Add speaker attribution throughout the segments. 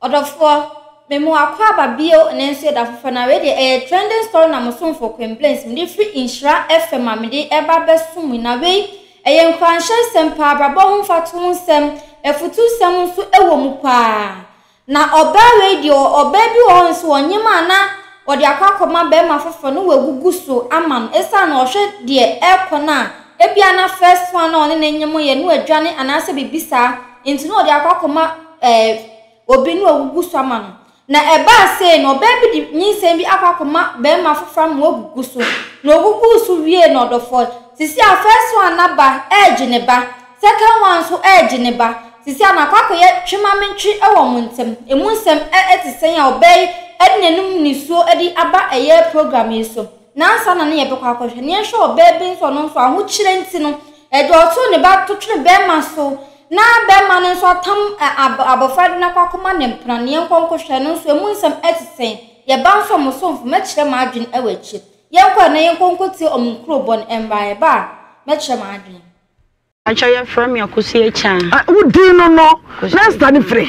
Speaker 1: Odofo memo akwa babio nenso da fofa na we dey trending story na moson for complaints me free Insura FM amede eba besum na we nkwanshe sempa brabo ho fatu nsem efutu sem nso ewo mu pa na oba radio oba bi wo nso onyema na odi akwakoma be ma fofa no wagugu so aman esa na ohwe de ekona ebia na first one na one nenyemo ye no adwane anase bibisa nti no odi akwakoma obi no wagugu so aman na eba say no baby di nyinsem bi akwakoma be ma fofa mo wagugu so no wagugu so wie no odofo sisi a first one na ba edge ne ba second one so edge ne ba sisi a na kwakoye twemamentwi ewo muntem emunsem etisen ya obey ednenum nisuo edi aba eye program yeso na ansa na ne ye bekwa akohwe ne hwe obey bi nso no nso aho kire nti no edo oto ne ba to twene be ma so na be ma no nso atam abofad na kwakoma ne mpra ne nkonkohwe no nso emunsem etisen ye ba nso mo so mfu mekire ma adwen ewachi yenkwa na yenkonkoti omkro bon embae ba mekire ma adwen
Speaker 2: Achaya from your Kusi Chan.
Speaker 3: Who do no? Let's study free.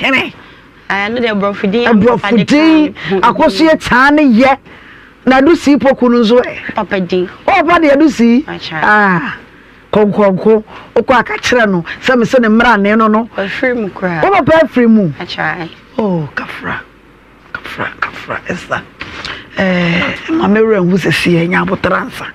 Speaker 2: I know the Brofidi.
Speaker 3: Akosi Chan, ye. Na do see Pokunzo.
Speaker 2: Papa D.
Speaker 3: Oh, body, I do see. Conco, Oquacachano, some son and Mran, no.
Speaker 2: A free mu cry.
Speaker 3: Oh, a free moon.
Speaker 2: I try.
Speaker 3: Oh, Cafra, is that? My mirror was a seeing about answer.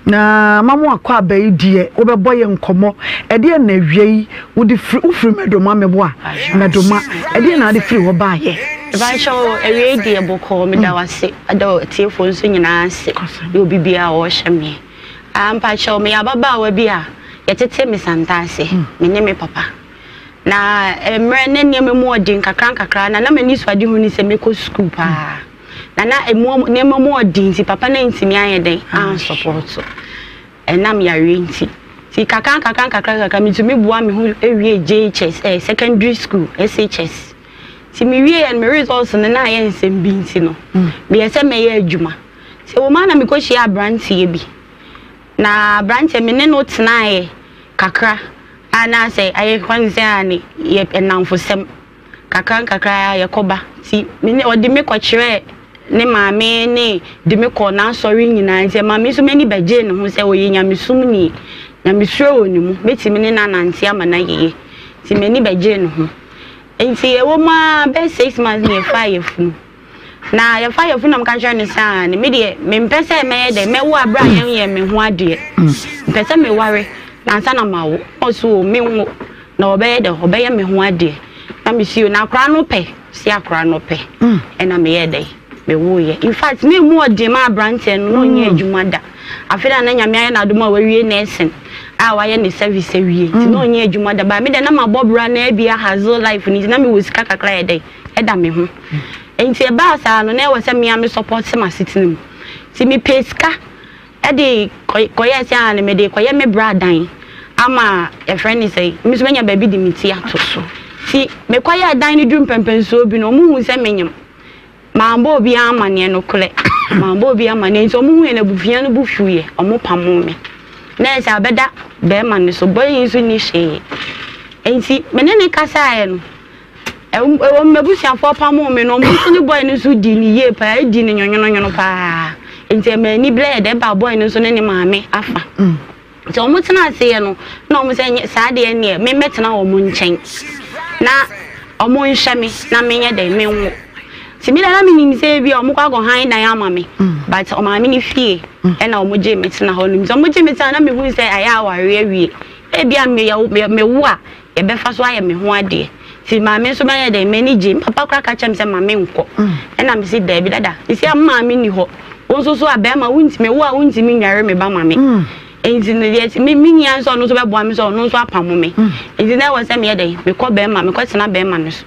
Speaker 3: Na mama akwa ba idie obeboy nkomo e de na wiei wo de free medoma meboa medoma e de na de free wo ba ye
Speaker 2: ba show e wiei de boko me da wase ada tiefo nso nyina ase yo bibia wo hye ampa show me ababa wa bia ye tete me santase me ne me papa na emre ne ne me mu odin kakra na mani swade hu ni se me ko school pa na emu odin ti papa na ntimi ayeden an support so enam yare nti ti kakra mitumi bua me hu ewie JHS secondary school SHS ti mi wie and me results na aye nsem bi nti no me yese me ye adwuma ti wo ma na me ko hia brantie bi na brantie me ne no tena aye kakra ana say aye kwanze ani ye enamfosem kakra ye koba ti me ne odi me ko kire ne maame ne de me ko na sorry nyina nti maame so mani baje ne ho se oye nyamesum ni nyamesuro oni mu betimi ne nanante amana yeye ti mani baje ne ho nti ewo ma be 6 months ne fire funu na ya fire funu am kan ne sa ne me de me mpese me de me wo abra ye me ho ade mpese me ware na nsa na mawo oso me wo na obeye me ho ade na me sio na akra no pe si akra no pe na me ye de in fact me mu odi ma branche no nye adwuma da afeda na nyame aye na adoma wa wie nursing a wa ye ne service wie ti no nye adwuma da ba me de na mabobra na bia hazel life ni na me wo sika kakra ye dey e da me ho enti e ba sa no na e wo se me am support ma sitinem ti me peska e de koye se an me de koye me bradan ama e friend say me so nya ba bi di me ti ato so ti me koye dan ni drum pempenso bi no mu hu se menyam mambo bi amane no kole mambo bi amane nso mu hu na bufia no bufuye omo pamo me na esa beda be mane so boy nso ni hye enti menene kasa ye no e mabufia fo pamo me no mu ni boy no so di ni ye pa di ni nyonyono pa enti me ni ble de ba boy no so ne maame afa so omo tena ase ye no na omo se sa de ne me metena omo nchen na omo nhye me na menye de me nwo Simila na mini say bi o mukwa go han dan ama me but o ma me ni fie e na o mo je metina ho nim so mo je metina na me hu say aya aware awie e bia me wo a ye be fa so aye me ho ade ti ma me so ba ye de me ni je papa kra ka chem say ma me nko e na me si da bi dada isi ama me ni ho won so aba ma wunti me wo a wunti me nware me ba ma me enti no ye me nya so no so be boa me so no so apamo me enti na wo say me ye de me ko be ma me ko tena be ma no so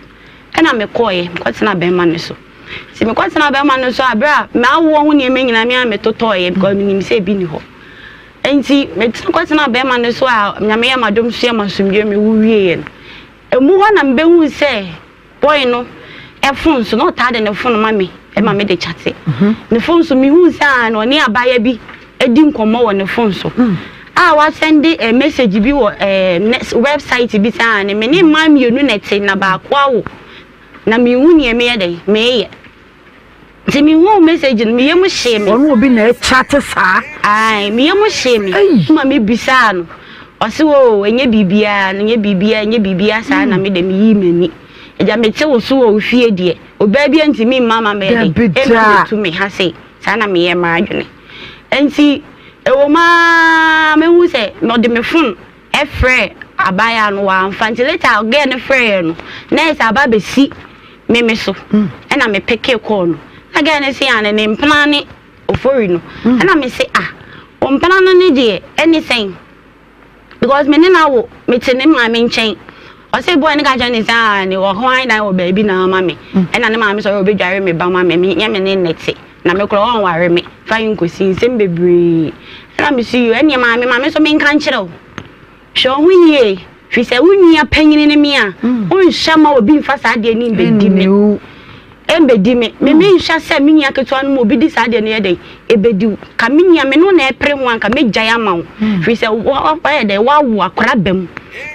Speaker 2: e na me ko ye ko tena be ma no so si me kwatena be ma no so abra ma wo hu ne me nyina me ametotoye because me say bi ni ho enti me kwatena be ma no so a nyame ya madom so ya masumdwe me wuwie ye emu ho na mbe hu say boy no e phone so no ta de ne phone ma me e ma me de chate ne phone so me hu say no ne abaya bi edi nkomo wo ne phone so a wa send a message bi wo website bi say ne me ne ma mienu na te na ba kwa wo na me hu ne me yede me ye ti me hu message me ye mo hye me
Speaker 3: ono obi na chat saa
Speaker 2: ai me ye mo hye me ma me bisa no o se wo enye bibia saa na me de me yi mani eja me te wo so wo fie de oba bia ntimi mama me de e to me ha sei saa na me ye ma adwene enti ewo ma me hu se no de me phone e frɛ abaya no wa later again frɛ no na esa aba be si me so e na me peke call no again say an ne plan ne ofori no e na me say o plan no ne de anything because me na wo me te ne ma me nchen o say boy ne ga ja ne say ne wo hwan na wo baby na ma me e na ne ma me so obi dware me ba ma me nya me ne nete na me kro won ware me fa yin kosi nsem bebre na me see you enya ma me so me nkan kire sho hunye fi se wunya panyini ne me a unhama obi mfa sa de ni bedi me embedi me nhya se menya keto anu obi di sa de ne yede ebedi ka menya me no na epre ho anka me gya ma wo fi se wa de wa wo akora bam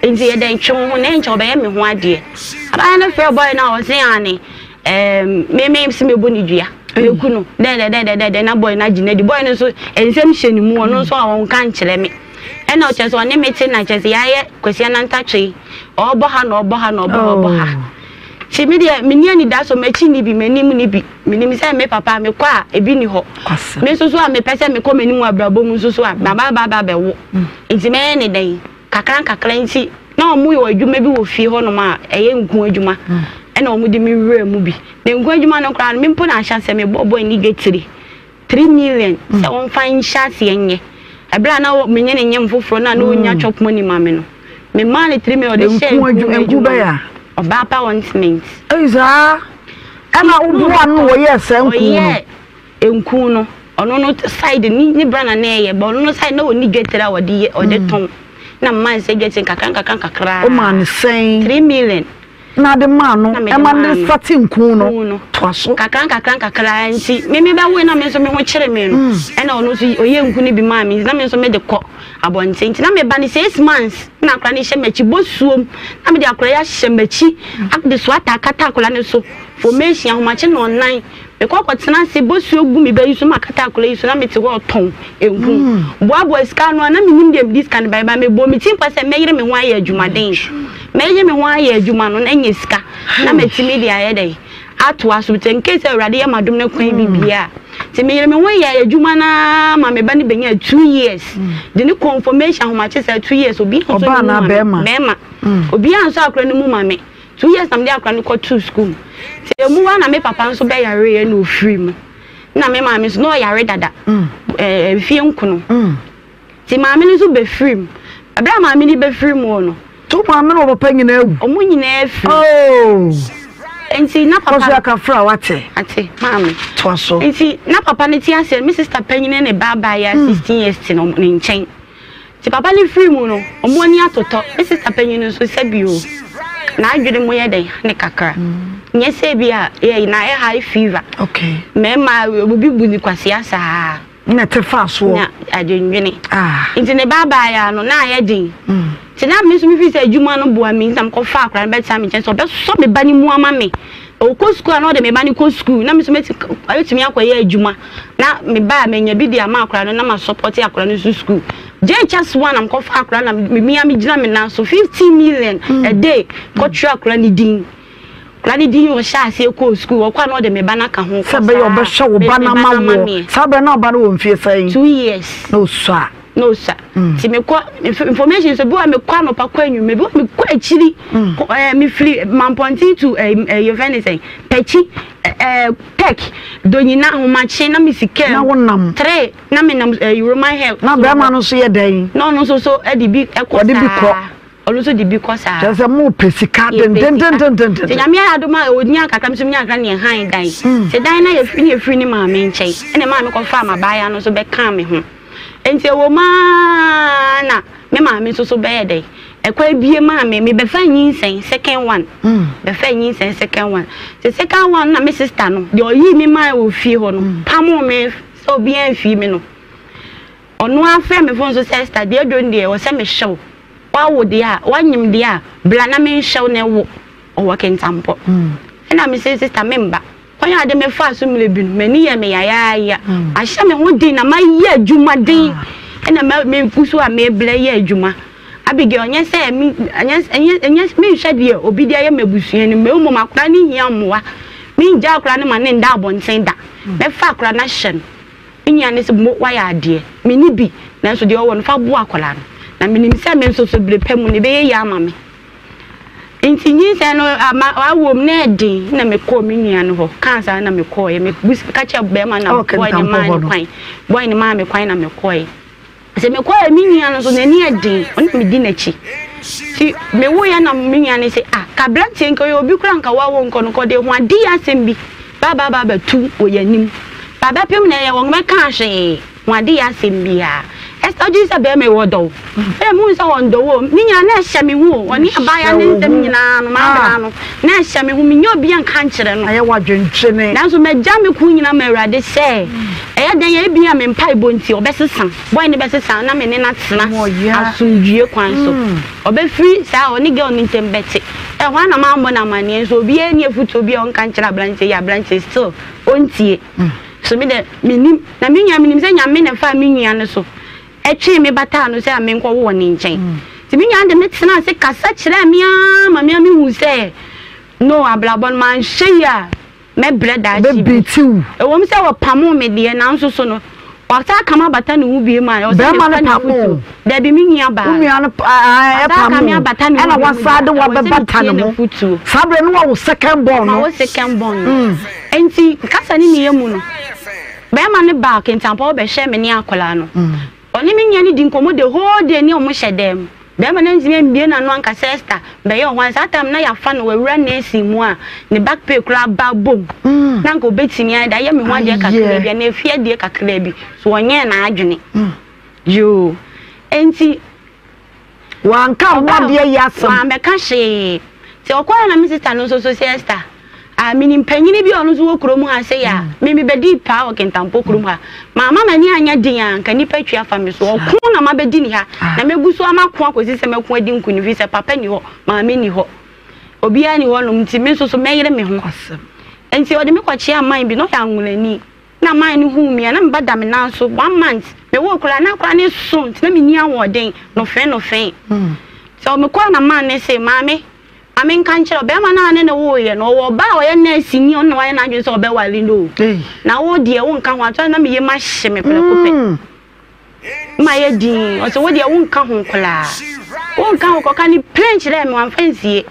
Speaker 2: enzi yede ntwe ho na ncha obe ye me ho ade aba na fair boy na o se ani me se me boni dua eku no de na boy na gina di boy no so ensem hye ni mu no so awon kan kire me ena o cheso ne meti na chese yaye kwesi na ntatwe obo ha ti mi de meni ani da so machi ni bi menim ni bi menim se me papa me kwa ebi ni ho me so a me pese me ko menim abrabo mu so a baba be wo nti me ne den kakran nti na omu yo adwuma bi wo fie ho no ma eye nku adwuma ena omu de mi wura mu bi ne nku adwuma no kra me mpo na ahya se me bobo ni getiri 3 million se won fan shase yenye ebra na menye ne nyem foforo na onya chop money ma me no me man 3 million de share
Speaker 3: enku ba ya
Speaker 2: oba pa want
Speaker 3: eiza ama uduwa no wo yes enku no ono no side ni brana na ye ba ono no side na oni getera wodi ode ton na man se getin kakran o man sen
Speaker 2: 3 million
Speaker 3: na de man no e man de sati nku no toaso
Speaker 2: kakran nti me ba we na me so me ho kire me no e na ono so oye nku ni bi ma me na me so me de ko abonte nti na me ba ni 6 months na akra ni hye bosuom na me de akra ya hye machi akde so atakata akra ne so formation ahomache no online me ko kwatena se bosuo gu me ba yuso makata akra yuso na me te wo ton enku boabo ska no na me nim dem this kan ba me bo me tin kwase me yire me ho aye adwumaden me yire me ho aye adwuma no na nya ska na me ti media aye dai ato asubte nke se awrade ya madom ne kwan bibia ti me yire me ho aye adwuma na ma me ba ni benya 2 years de ni confirmation ahomache se 2 years obi so
Speaker 3: oba na bema
Speaker 2: obi anso akra ni mu ma me 2 years am de akra ni ko to school ti emu wa na me papa nso be yare ye no free mu na me ma me so no yare dada fie nkuno ti ma me nso be free mu abra ma me ni be free mu no
Speaker 3: to ma me no papa nyina agu
Speaker 2: omu nyina free enti na papa
Speaker 3: so aka fra wate
Speaker 2: ate mama
Speaker 3: to so
Speaker 2: enti na papa ne ti ase me sister panyine ne baba ya 16 years ti no ne nchen ti papa ni free mu no omu ani atoto me sister panyine so sebio na adwere mu ye den ne kakra nye se bia na high fever
Speaker 3: okay
Speaker 2: me ma obi bu ni kwase asa
Speaker 3: na te fa so
Speaker 2: na adwene nti ne baba ya no na ye den ti na me so mi fi se adwuma no boa mi nsam ko fa akra be time chen so be so me bani mu ama me o ko school na o de me bani ko school na me so meti ayetumi akoye adwuma na me ba me nya bi dia ma akra no na ma support akra no school just one am ko fa akra na me gina me na so 15 million a day ko tra akra ni din Klani di yo sha se ko school wo kwa no de me bana ka ho
Speaker 3: se be yo be sha wo bana ma wo sa be na ba no wo mfie sai
Speaker 2: 2 years
Speaker 3: no sir
Speaker 2: ti me ko information so bi wa me kwa no pa kwa anyu me bi wa me kwa achiri me free mamponti to your friend say pechi tech donyina ho ma che na me sike
Speaker 3: na wonam
Speaker 2: 3 na me nam Roman help
Speaker 3: na be ma no so ye den
Speaker 2: no so e di bi e ko also the because
Speaker 3: just a more pesika den
Speaker 2: ti nyame adoma odnya kakam so nya akra ne han dan se dan na ye free ni ma me nchen ene ma me ko fa ma baaya no so be kan me ho enti wo ma na me ma me so be dey e kwa bie ma me be fa nyinsen second one be fa nyinsen second one the second one na me sister no de oyi me ma wo fie ho no pamo me so bien fie me no ono afa me fon so sister de adon de wo se me show wa wo dia wanyim dia bla na me nhyew na wo o wakentampo and I'm say sister member when you me fa so me bi mani ye me ya ahye me ho din na ma ye adwuma din and me pusu a me ble ye adwuma abige onye say me anya me hwede obi dia ye mabusuan ni me mo makora ni hia moa me nja akora ne ma ne nda abonten da me fa akora na hye nya ne se wa ya ade me ni bi na so de o won fa bo akola no na me nim se me nso so bre pam ne be ye ya ama me enti nyi se no awom na edin na me ko me nua no ho kansa na me ko ye me bus ka che be ma na boy ni ma ni kwan boy ni ma me kwan na me ko ye se me ko ye me nua no so na ni edin on me di na chi ti me wo ya na me nua ne se ka blanche nko ye obi kura nka wa wo nko no ko de ho adi asem bi ba tu o yanim baba pem na ye won me kan hwe ho adi asem bi a Oji sa be me wodo. Mu sa wondo wo. Ni nya na hye me hu. Oni abaya ne ntem nyina no ma bra no. Na hye me hu me nya obi an kan kire no. Aye wadwentwene. Na so me ja me ku nyina ma urade se. Eye den ye bi a me mpai bonti obesesan. Boy ne besesan na me ne na tena. Asundue kwan so. Obe free sa oni ge oni ntem beti. Ho na ma mo na mane so obi eni efuto obi on kan kire branche ya branche still ontie. So me de minim na me nya minim se nya me na fa me nua ne so. Echi me bata no say ame nko wo ni nchen ti me nya de me tena se kasa kire me ama me hu se no ablabon man hyeya me breda chi be tiu e wo me se wo pamo me de na nso so no wata kama bata no hu bi ma o se ma na pamo da bi me nya ba umi an pamo bata no na wasade wo be bata no futu sabre no wo second born no wo second born enti kasa ni me yemu no be ma ne ba kentampo be hye me ni akola no oni minya ni din komo de whole day ni omo hyedem be ma na nzime mbie na no anka sister be ye ho ansa tam na ya fa no wawura na esi mu a ne back pay kura ba bom na nko betimi ada ye me ho ade kakra bi na efie de kakra bi so onye na adwene yo enti wanka ho ade yasam wa me ka hye ti okwara na mi sister no so sister mini mpanyini bi onu so wokromu ase ya me bedi pa o kentampo kromu ha mama mani anya din anka ni patwi afa me so okun na mabedi ni ha na meguso amakon akosi se mekon adi nkunu fi se papa ni ho mama ni ho obi ani ho no mti me so meyire me ho enti odi me kwachi aman bi no ya nwulani na man ni hu mi na mbada me na so 1 month me wo kura na kura ni so nti na me ni awoden no fe so me kwa na man ne se mame amen kan kire be ma na ne wo ye no wo ba wo ye na sini on wa ye na adwen so be wali no na wo de wo nka ho ato na me ye ma hye me pele kope ma ye din o so wo de wo nka ho kola wo nka ho koka ni plan kire me wan fansie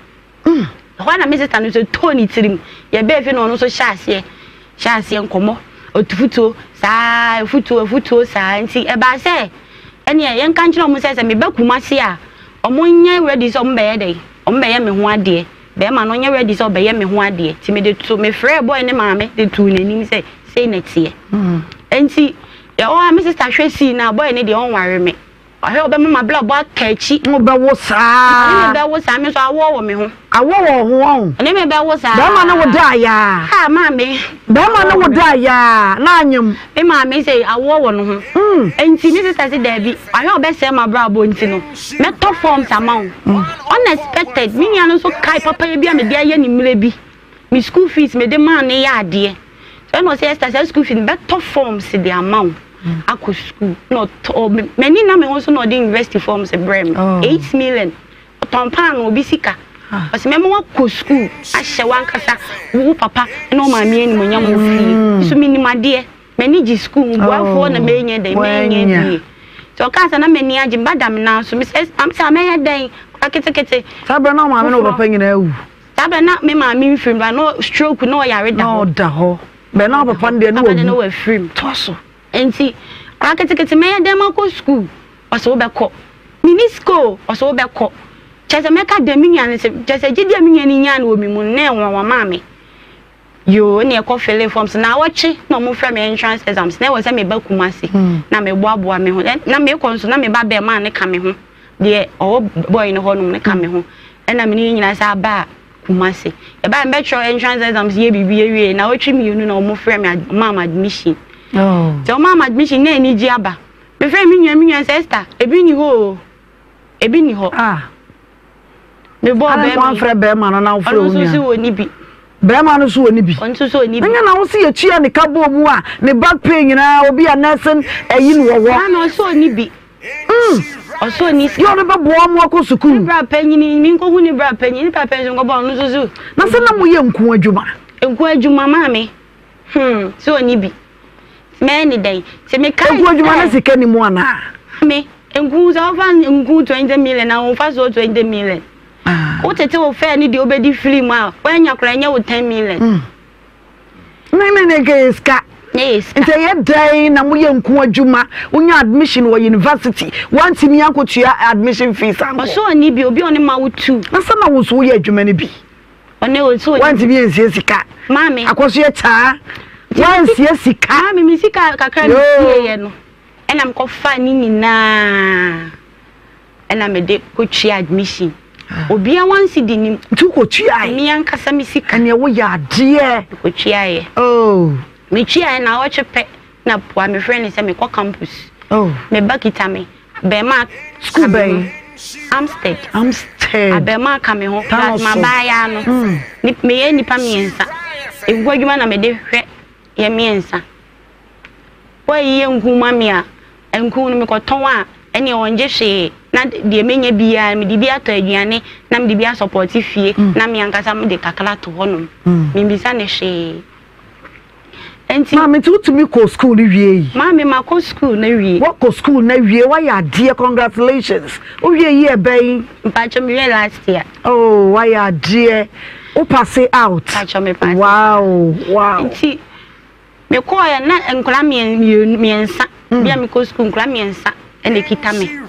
Speaker 2: ho na me sister no so toni tirim ye be fi no no so hyase nkomo otufutuo saa futuo saa nti e ba se ene ye nka kire mo se me ba kumase a omo nya ready so mbe ye dey ombe me ho ade be ma no nya ready so be ye me ho ade ti me de to me frɛ boy ne maame de tu nanim say na tie enti e o am sister hwesi na boy ne de on ware me ahwe obe mama bla bo akachi mo be wo saa ne be wo saa me so awo wo me ho ne me be wo saa be ma na wo da ya ha maame be ma na wo da ya na anyem be maame say awo wo no ho enti ni sister say da bi ahwe obe say ma bra bo enti no me to form samao unexpected me nya no so kai papa ye bia me dia ye ni mire bi me school fees me de man ne ya ade so no say sister school fees be to forms the amount aku school no many na me also no dey university forms brem 8 million tompan obi sika o se me mo aku school ahye wankasa wo papa no ma me ni mo nya mo fi so minimade many ji school boafo na me nya dey me nya bi so kansa na me ni agim badam na so me say am say me ya den akete sabra na ma me no papa nyina awu sabra na me ma me film ba no stroke no yare da no da ho be na papa de no wa film toso enti akete me ya dem akọ school oso be ko mini school oso be ko chese me ka de minya ne se chese gidi minya ni nya na omi mu ne wa ma me yo ne ko fele forms na wachi na mo fra me entrance exams na wo se me ba kumase na me boaboa me ho na me ko nso na me ba be ma ne ka me ho de o boy ne ho no ne ka me ho na me ni nyina sa ba kumase e ba me tro entrance exams ye bibi ewie na watchi me unu na mo fra me mama admission so mama admission na ni ji aba me fra me nwa sister ebi ni ho me bo be ma fra be ma na wo fra unu so si wo ni bi
Speaker 3: Be ma no so oni bi.
Speaker 2: On so oni bi.
Speaker 3: Nya na wo se ye tua ne kabo mu a ne back pain nyina obi a nursing ayi no wo.
Speaker 2: Na no so oni bi. Oso ni
Speaker 3: yo ne ba bo mo akọ school.
Speaker 2: Bra panyin mi nko hu ni bra panyin ni papa nso ngo no so.
Speaker 3: Na se na mo ye nku adwuma.
Speaker 2: Nku adwuma ma me. So oni bi. Me ni dai. Se me kai.
Speaker 3: Nku adwuma na sika ni mu ana.
Speaker 2: Me nku za fa nku 20 million na wo fa so 20 million. O tete wo fa ni de obedi free mu a. Wa nya kra nya wo 10 million.
Speaker 3: Na ge ska.
Speaker 2: Yes.
Speaker 3: Nte ye dai na mo ye nku adwuma. Unya admission wo university. Want me ankotua admission fees anko.
Speaker 2: So oni bi obi oni ma wo tu.
Speaker 3: Na se na wo so ye adwuma ni bi.
Speaker 2: One o so.
Speaker 3: Want me ensie sika.
Speaker 2: Mami.
Speaker 3: Akoso ye taa. Wansie sika.
Speaker 2: Mami mi sika kakra mi ye no. Ena mko fa ni nyina. Ena me de ko twa admission. Obi a wansi di nim.
Speaker 3: Tu ko twa ai.
Speaker 2: Mi ankasa mi sika.
Speaker 3: Ene wo ya ade
Speaker 2: ko twa ye.
Speaker 3: Oh.
Speaker 2: Me twa na wo chepe na poa me friend say me ko campus.
Speaker 3: Oh.
Speaker 2: Me bakita me. Be ma
Speaker 3: school bay.
Speaker 2: Amstead.
Speaker 3: Abema
Speaker 2: ka me ho. Ma ba ya no. Ni me ye nipa miensa. Egwu adwuma na me de hwe ye miensa. Wa ye nkuma me a enku no me ko ton a ene onje hwe na de menye bia me de bia to aduane na me de bia support fie na me ankasa me de kakala to honom. Me bisa ne hwe. Enti
Speaker 3: mama tu me ko school ni wie.
Speaker 2: Mama ma ko school na wie.
Speaker 3: What ko school na wie? Why ya dear congratulations. O wie year bay.
Speaker 2: Mpacho me last year.
Speaker 3: Oh, why ya dear. O pass out.
Speaker 2: Mpacho me pass.
Speaker 3: Wow.
Speaker 2: Enti me ko ya na nkula miensa. Bia me ko school nkula miensa. Ene kita me.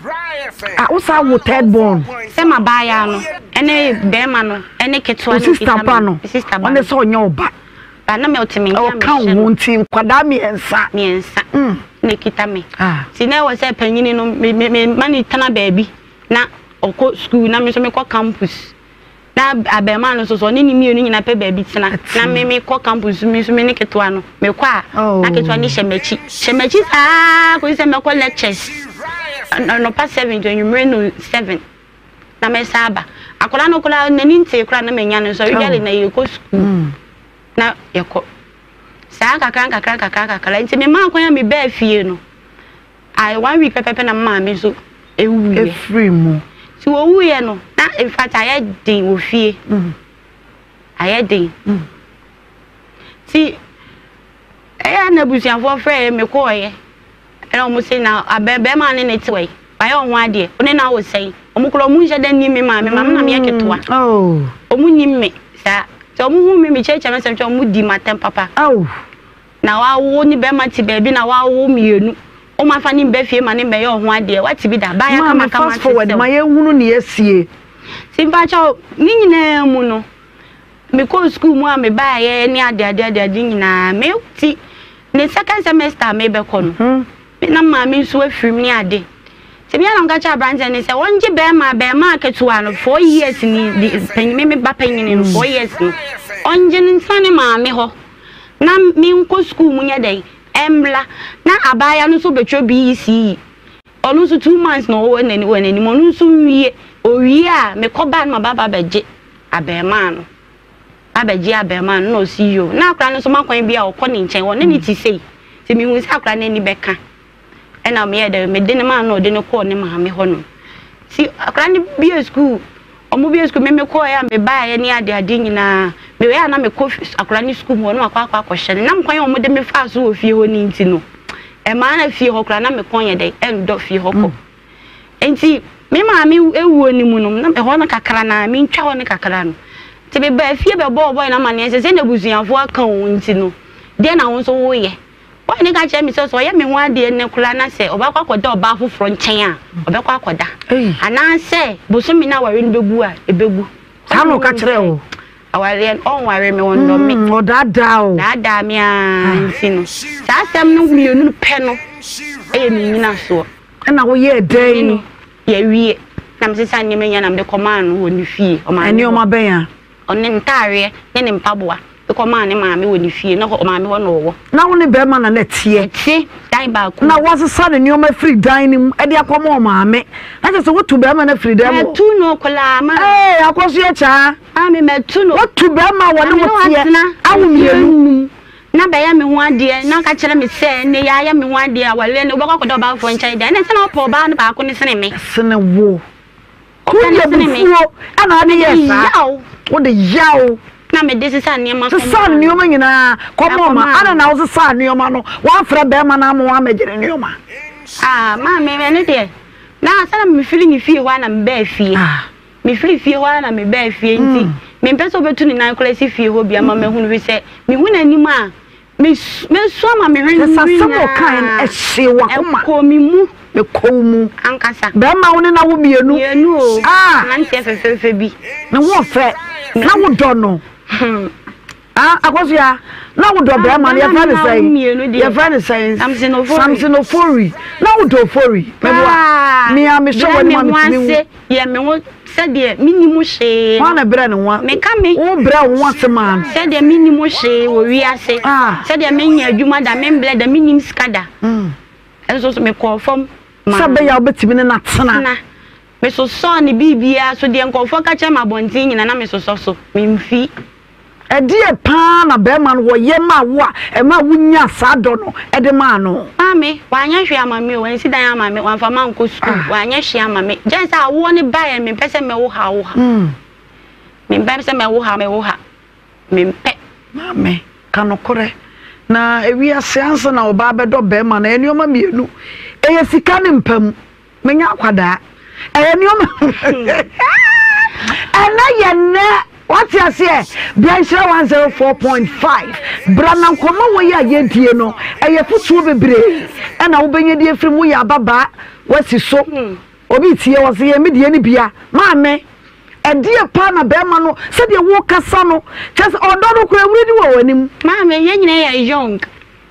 Speaker 3: O sa wo third born.
Speaker 2: Se ma ba ya no. Ene be ma no. Ene keto
Speaker 3: no kita me. Sister pa no. One so onyo ba.
Speaker 2: Na me otimi
Speaker 3: o kan wo ntim kwada miensa
Speaker 2: ne kita me si na wo se panyini no me mani tana baabi na okọ school na me so me ko campus na abema no so ne ni mienu nyina pe baabi tena na me ko campus me so me ne ketwa no me kwa na ketwa ni shemachi ko se me ko lectures no pass 7 to you no 7 na me saba akola no kola nani nte kra na me nya no so really na ye ko school na yako saa kakra nti me ma kwanya me ba fie no I 1 week pepe na ma me so ewuye
Speaker 3: free mu
Speaker 2: ti wo wuye no na in fact aye den wo fie aye den ti na busianfo frɛ me ko ye na o mo say na abebe ma ne netwe ba ye ho ade one na wo sei o mo kro mu nje dan ni me ma na me yaketoa
Speaker 3: oh
Speaker 2: o mu ni me saa so mu me cheche me sem mu di matem papa
Speaker 3: oh
Speaker 2: na wa wo ni be mati baby na wa wo mienu o ma fa ni be fie ma ni be ye ho ade wati bi da ba ya kama
Speaker 3: fast forward ma ye hunu ni asie
Speaker 2: simba cha ni nyina mu no me ko school mu a me ba ye ni ade nyina me ti ne second semester me be ko no me na ma me so afrim ni ade se bia na ngacha branch ni se wonje be ma ketua no 4 years ni penyi me ba penyi no 4 years no onje nsane ma me ho na me nko school mu nya dai embla na abaya no so betwe BEC onu so 2 months no wonani mo no so wie owie a me ko ba ma baba beje abema no abeje abema no CEO na akra no so makwan bia okọ ni nchen won ni ti sei se mi hu se akra na ni beka ena me ye de me de ne ma no de ne ko ne ma me ho no si akra ni bia school omo bia school me ko ya me ba ye ni ade nyina me we na me ko akra ni school mo no akwa hye na mkwan omo de me fa so ofie ho ni nti no e ma na fie ho kra na me kon ye de endo fie ho ko enti me ma me ewuo ni mu no na me ho na kakra na me ntwa ho ne kakra no ti be ba fie be boy na ma ne se na busuanfo aka ho nti no de na wo so wo ye why ne ga che mi so ye me ho ade ne kula na se obakwa koda oba foforo nchen a obakwa koda ana se bosomi na ware no bebu a ebegu
Speaker 3: sa no ka kire o
Speaker 2: aware on ware me won do me
Speaker 3: o dada o
Speaker 2: dada mi a nti no sa asem no mienu pe no e mi nyina so
Speaker 3: na wo ye den
Speaker 2: ye wie na me se nye me nya na me command wo ni fie o ma
Speaker 3: ani o ma ben ya
Speaker 2: on ne ntare ne mpaboa ko ma ne maame woni fie na ko maame wo no wo
Speaker 3: na wo ne be ma na tie
Speaker 2: dan ba ku
Speaker 3: na wasesa ne nyoma free dining e de akomo maame na je so wotu be ma na free dining
Speaker 2: metu no kola ma
Speaker 3: akoso ye cha
Speaker 2: me metu no
Speaker 3: wotu be ma wo ne wotie awumienu
Speaker 2: na be ya me ho ade na ka kire me se ne ya me ho ade a wale ne obakọ kodo ba fo nchai dan ne se na opo ba no ba ko ne sene me
Speaker 3: sene wo ko ye bufuo ana ne yesa wo de yawo
Speaker 2: na me desi sa niema
Speaker 3: ko sa nioma nyina komo ma ana na wo sa nioma no wa fra be ma na mo wa megere nioma
Speaker 2: ma me ne de na sa na me fili ni fie wa na me ba fie me fili fie wa na me ba fie nti me peso betu ni nan kula si fie ho bia ma me hunu wi se me hunu anim a me so ma me hunu
Speaker 3: sa samo kan e hye wa koma
Speaker 2: ko mi mu
Speaker 3: me ko mu
Speaker 2: ankasa
Speaker 3: be ma wo ne na wo mienu
Speaker 2: na nte fefe bi
Speaker 3: na wo fe na wo do no akoso ya na wo do be ma ya fa ne say Samson Ofori na wo do Ofori me bo me a me so wo ma me
Speaker 2: ye me wo se de minimu hye
Speaker 3: wa na bra ne wa
Speaker 2: me ka me
Speaker 3: wo bra wo asema
Speaker 2: se de minimu hye wo wi ase se de me nya adwuma da me mble da minim skada enso so me call from
Speaker 3: sabe ya obetimi ne na tena
Speaker 2: me so so ne bibia so de nkofo ka cha mabontin nyina na me so so me mfi
Speaker 3: edie pa na be ma no wo ye ma wo e ma wunya sado no e de ma no
Speaker 2: mame wanya hwe amame o ensi dan amame wan fa man ko school wanya hwe amame jensa awo ne ba ye me pese me wo ha me pese me wo ha me mpe
Speaker 3: mame kanokore na ewi asiansa na oba bedo be ma na enioma mienu eye sika ne mpam menya akwada enioma ana ye ne what you say Blanchard 104.5 Brana nkoma wo ya yedie no eye futuo bebre na wo benye die firi mu ya baba wasi so obi tie wo se ye medie ni bia maame edie pa na be ma no se de wo kasa no just odo no kura wuri di wo wanim
Speaker 2: maame ye nyina ya young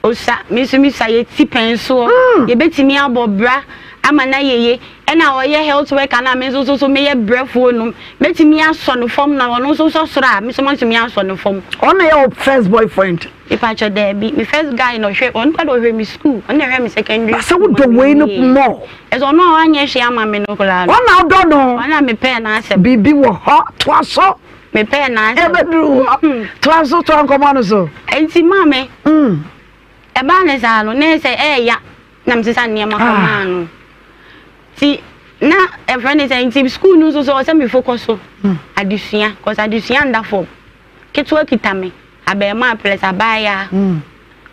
Speaker 2: osa misumi sa ye tipen so ye betimi abobra ama na yeye ena oye health worker na me so me ye brefo no betimi aso no form na ono so sora me so me aso no form
Speaker 3: on your first boyfriend
Speaker 2: ipacho there be me first guy no hwe on kwado hwe me school on hwe me secondary
Speaker 3: so wo do we no more
Speaker 2: ezo no anya hwe ama me no kola
Speaker 3: on na do no
Speaker 2: ona me pe na ase
Speaker 3: bibi wo ho to aso
Speaker 2: me pe na ase
Speaker 3: ebedru to aso to ankomo no so
Speaker 2: enti mame e ba ne za no ne se ya na msisa niema kama no ti na a friend is in school no so me focus so adusua cause adusua nda form ketua kitame abema place abaya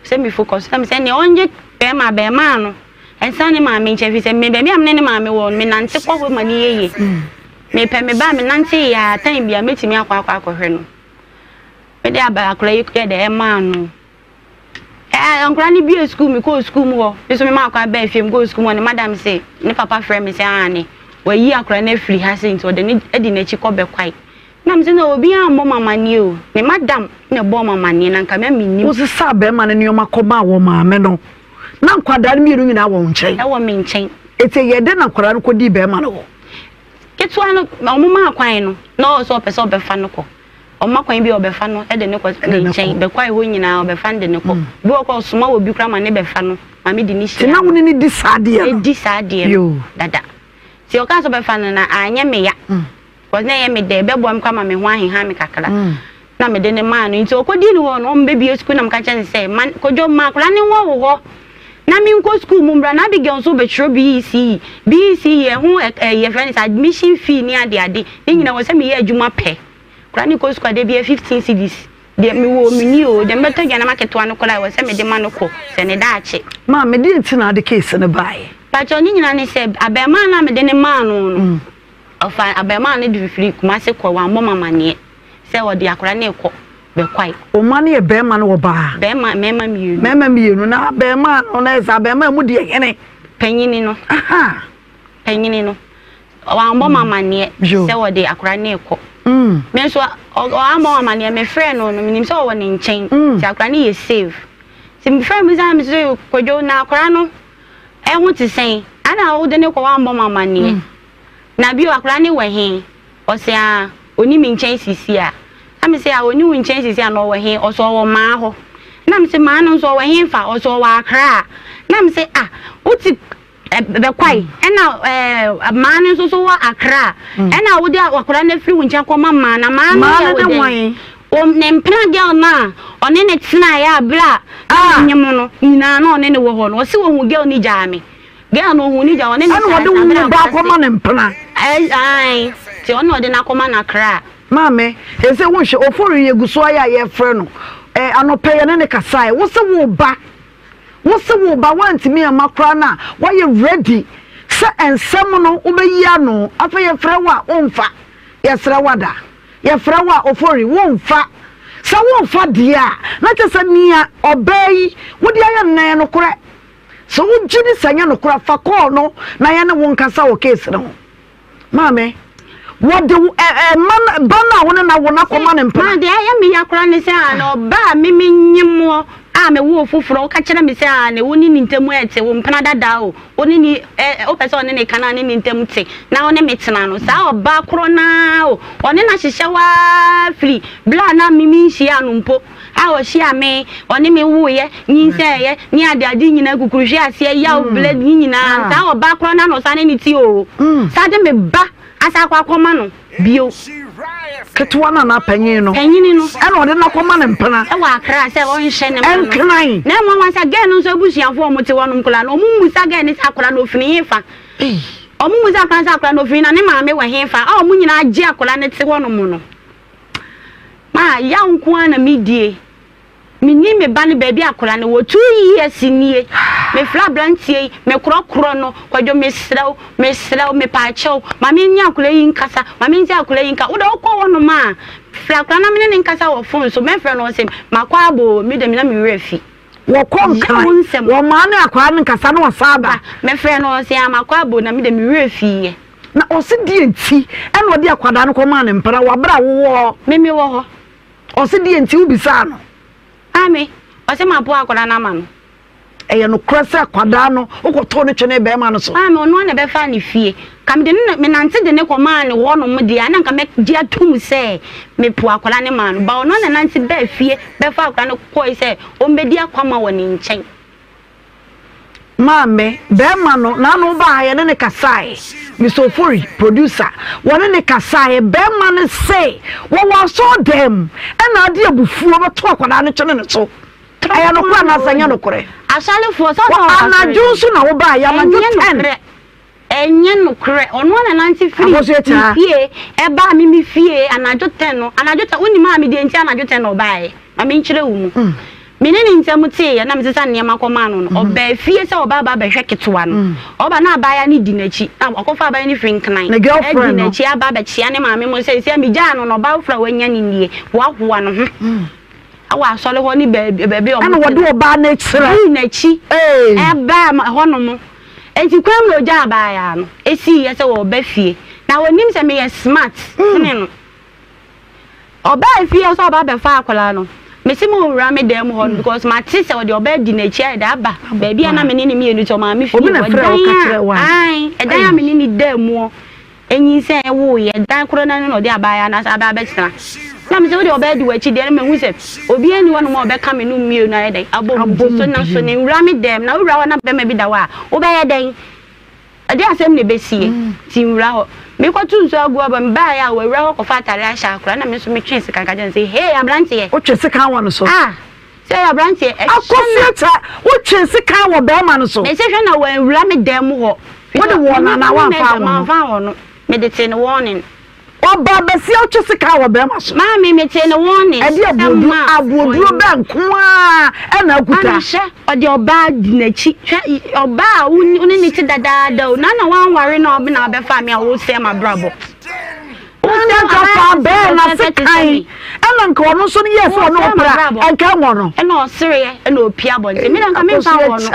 Speaker 2: se me focus se me se ne onje be ma no ensane ma me nche fi se me be am ne ma me won me nante kwa ma ni yeye me pe me ba me nante ya tan bia metimi akwa hwe no me de abaya kula yike de ma no onkra ni bi school me ko school mu ho so me ma akwa ba fiem go school mu ne madam say ne papa friend me say ani wa yi akra na free ha say nti o de ni edi na chi ko be kwai na me say na obi an mo mama ni o me madam ne bo mama ni na nka me ni
Speaker 3: wo se sa be ma ne nioma ko ma wo ma me no na nkwada ne miru nyina wo nchen
Speaker 2: e wo me nchen
Speaker 3: ete ye de na nkwada no ko di be ma no
Speaker 2: ketu ano mo ma kwan no na o so pe so be fa no ko o ma kwan bi o be fa no e de ne ko nchen be kwai ho nyina o be fa de ne ko bi o ko suma wo bi kra ma ne be fa no ma me di ni shi
Speaker 3: na wo ne di sade
Speaker 2: e di sade dada ti o ka so be fa no na anya me ya ko na ye me de be bo am kwa ma me ho ahen ha me kakala na me de ne ma no nti o ko di ni wo no mbe bi school na m ka chen say man ko jo ma kra ne wo wo na mi nko school mu mbra na bigel so be tro BEC ye ho ye friends admission fee ni ade ni nyina wo se me ye adwuma pe Rani ko squad be 15 cedis de me wo mini o de meto gana market wa no kola wo se me de ma no ko se ne da ache
Speaker 3: ma me di nti na de case ne bae
Speaker 2: pa cho ni nyina ne se abema na me de ne ma no ofa abema na de free kuma se ko wa mama ne se wo de akora ne ko be kwai
Speaker 3: o ma ne be ma no wo ba
Speaker 2: be ma mema
Speaker 3: mienu na be ma no na se abema mu de hene
Speaker 2: panyini no aha panyini no wa mama ne se wo de akora ne ko me so o amo amane me friend no minim so wo ne nchen ti akra ne ye save ti me friend me say me so kojo na akra no e hu ti sen ana wo de ne ko wa amo amane na bi akra ne we he o se a oni mi nchen sisi a na me say a oni won change say na wo he oso wo ma ho na me say ma no so wo he fa oso wo Accra na me say uti be kwai na ma no so wo Accra na wo dia wakora na free won chanko ma na ma no wo ne mpena girl na one ne tina ya bra nyem no nyina na one ne wo ho no se wo hu girl ni jame girl no hu ni ja one ne
Speaker 3: anu wo de wu ba akoma ne mpena
Speaker 2: ai ti one wo de na akoma na Accra
Speaker 3: mame ese wo hwe ofori yeguso ya ye frɛ no anope ye ne kasai wo se wo ba wantimi amakra na wo ye ready se ensem no wo be yia no afa ye frɛ wa omfa ye srɛ wada ye frɛ wa ofori womfa sa womfa dia na tese nia obai wo dia ye nan no korɛ so wo gini sanya no korɛ fa call no na ye ne wo nkasa wo case no mame what do man bana wona na wona koma ne mpa
Speaker 2: de ya me yakora ne se no ba me nyimo me wo fufuro o ka kire me se ne woni ni ntemu ete wo mpana dada o oni ni o pese oni ne kana ne ntemu te na oni metena no sa oba kro na o oni na hihye wa free bla na mimi nhia no mpo o hia me oni me wo ye nyinse ye ni ade nyina kukuruhwe ase ya o bla nyina sa oba kro na no sa ne ni ti o sa de me ba asa kwa koma no bio
Speaker 3: ketwa na panyin no
Speaker 2: ana
Speaker 3: ode na koma ne mpena
Speaker 2: wa Accra se won hye ne
Speaker 3: enkran
Speaker 2: na mo wansa gen no so busuafo o mote wonum kula no mo musa gen ni sakura no ofini hefa o mo musa kan sakura no ofini na ne maame wa hefa o mo nyina age akula ne te wonum no ma ya nko ana medie minni me ba ne ba bi akula ne wo 2 years nie me fla brantie me krokro no kwadwo me srew me paachew ma me nya akula yi nkasa ma me nya akula yi nka wo do ko wono ma fla akula na me ne nkasa wo phone so me frɛ no se makwa abo me de me na me refi
Speaker 3: wo konkan wo ma ne akwa ne nkasa no wasaba
Speaker 2: me frɛ no se makwa abo na me de me refi
Speaker 3: na o se die enti ene odi akwada no ko ma ne mpara wa bra wo
Speaker 2: me wo ho
Speaker 3: o se die enti ubisa no
Speaker 2: ame o se ma po akwada na ma no
Speaker 3: eye no krasa akwada no ukoto no twene be ma no so
Speaker 2: ame ono na be fa ne fie kam de me nante de ne ko ma ne wo no mde ana nka me dia tum se me po akwada ne ma no ba ono na nante be fie be fa akwada no ko se o mbedi akwama wo ne nchen
Speaker 3: mame be ma no na no ba ye ne kasai Mr. Ofori producer wona ne kasai be ma no say wo wa so dem e na ade abufuo be to akwada no twene ne so aya no kwa na sanya no kore
Speaker 2: asale fo so
Speaker 3: ana jusu na wo ba ya na ju 10
Speaker 2: enye no kore ono na nanti free fie e ba mi fie anajo 10 no anajo 10 uni ma mi de nti anajo 10 no ba e ma mi nkyere wu mu menene ntemu tie ya na msesa nneema koma no no oba fie se oba ba behwe ketewa no oba na abaya ni dinachi na akofa abaya ni frinknan
Speaker 3: na girlfriend
Speaker 2: dinachi aba ba chia ne maame mo se mi ja no no ba fra wanya ni nie wa hoa no ho awa sole ho ni bebe o
Speaker 3: ana wode oba na kire
Speaker 2: na chi eba ma ho no mo enti kwam lo ja abaya no esi ye se wo ba fie na wonim se me ye smart ne no oba fie so oba be fa akola no mesimo wura me dem ho because my tise o de obedi na chia da ba baby ana me ni me enu to ma me fi ai edan ya me ni dem o enyi se wo ye dan kro na no de abaya na sa ba betra na me se wo de obedi wachi de me hu se obi ani wo no mo be ka me no me na ye abom so na so ne wura me dem na wura na be me bi da wa wo be ye den ade asem ne be sie ti wura ho me ko tu so agu aba mba ya we wura ko fa tare asha akura na me so me twen sika ka jan say hey abrante
Speaker 3: o twen sika wa no so
Speaker 2: say abrante
Speaker 3: akofeta o twen sika wa be ma no so
Speaker 2: me se hwe na we wura me dem ho
Speaker 3: wo de wo na wa fa
Speaker 2: no me de ten warning
Speaker 3: oba be se o twen sika wa be ma so
Speaker 2: ma me ten warning
Speaker 3: e de aboduro be nko a na akuta
Speaker 2: o de oba dinachi oba uni ni ti dada na na wan ware na obi na be fa me a wo se ma brabo
Speaker 3: Una ka be na sekai ela nka ono so ne yes ono opra enka wono
Speaker 2: e na osere e na opia bonte me nka me fa wono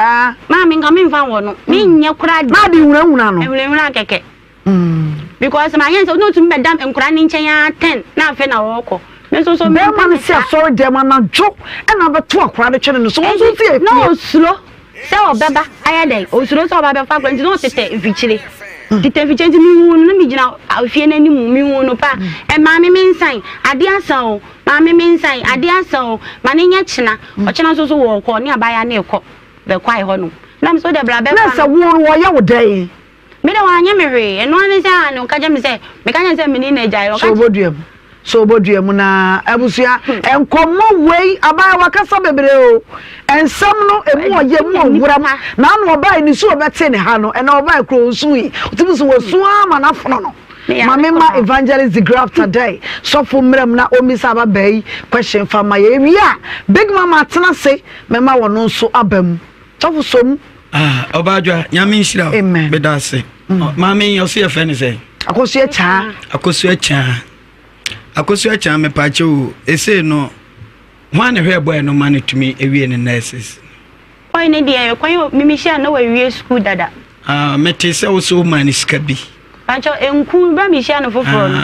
Speaker 2: ma me nka me fa wono me nye kura
Speaker 3: na di wura no
Speaker 2: wura keke because my hands no to me dam enkura ni nchen ya 10 na afa na woko me so
Speaker 3: be man se sorry dem na jo e na be to akura de chene no so so tie
Speaker 2: no slow se obeba aya dey o slow so obaba fa kwanti no tete vichire Detergent me me jina afie na ni mu mi hu no pa e ma me mensan ade asan o ma me mensan ade asan o ma ne nya chena o chena so wo ko ne abaya na ekọ be kwai ho no na me so de bla be
Speaker 3: na sa wo ye wo dai
Speaker 2: me da wa nya me hwe eno ani sa no ka je me se me ka nya se me ni na jai o ka
Speaker 3: so boduam na abusua enkomo wei abaya wakasa bebre o ensam no emu oye mu owuram na no obai ni so obete ne ha no na obai kro nsuyi otimi so wasu ama na fono no Mamema evangelist the graph today so for mrem na omisa ababai question fama ye wia big mama atena se mema wono nso abam so som
Speaker 4: obadwa nyame nhira bedase mama yo se fe ne se akosu acha me pache o ese no hwan ne hwe boy no man tumi ewie ne nurses
Speaker 2: why ne dey kwan mimi sha na we wie school dada
Speaker 4: mete se wo so man skabi
Speaker 2: pacho enku ba mi sha no foforo no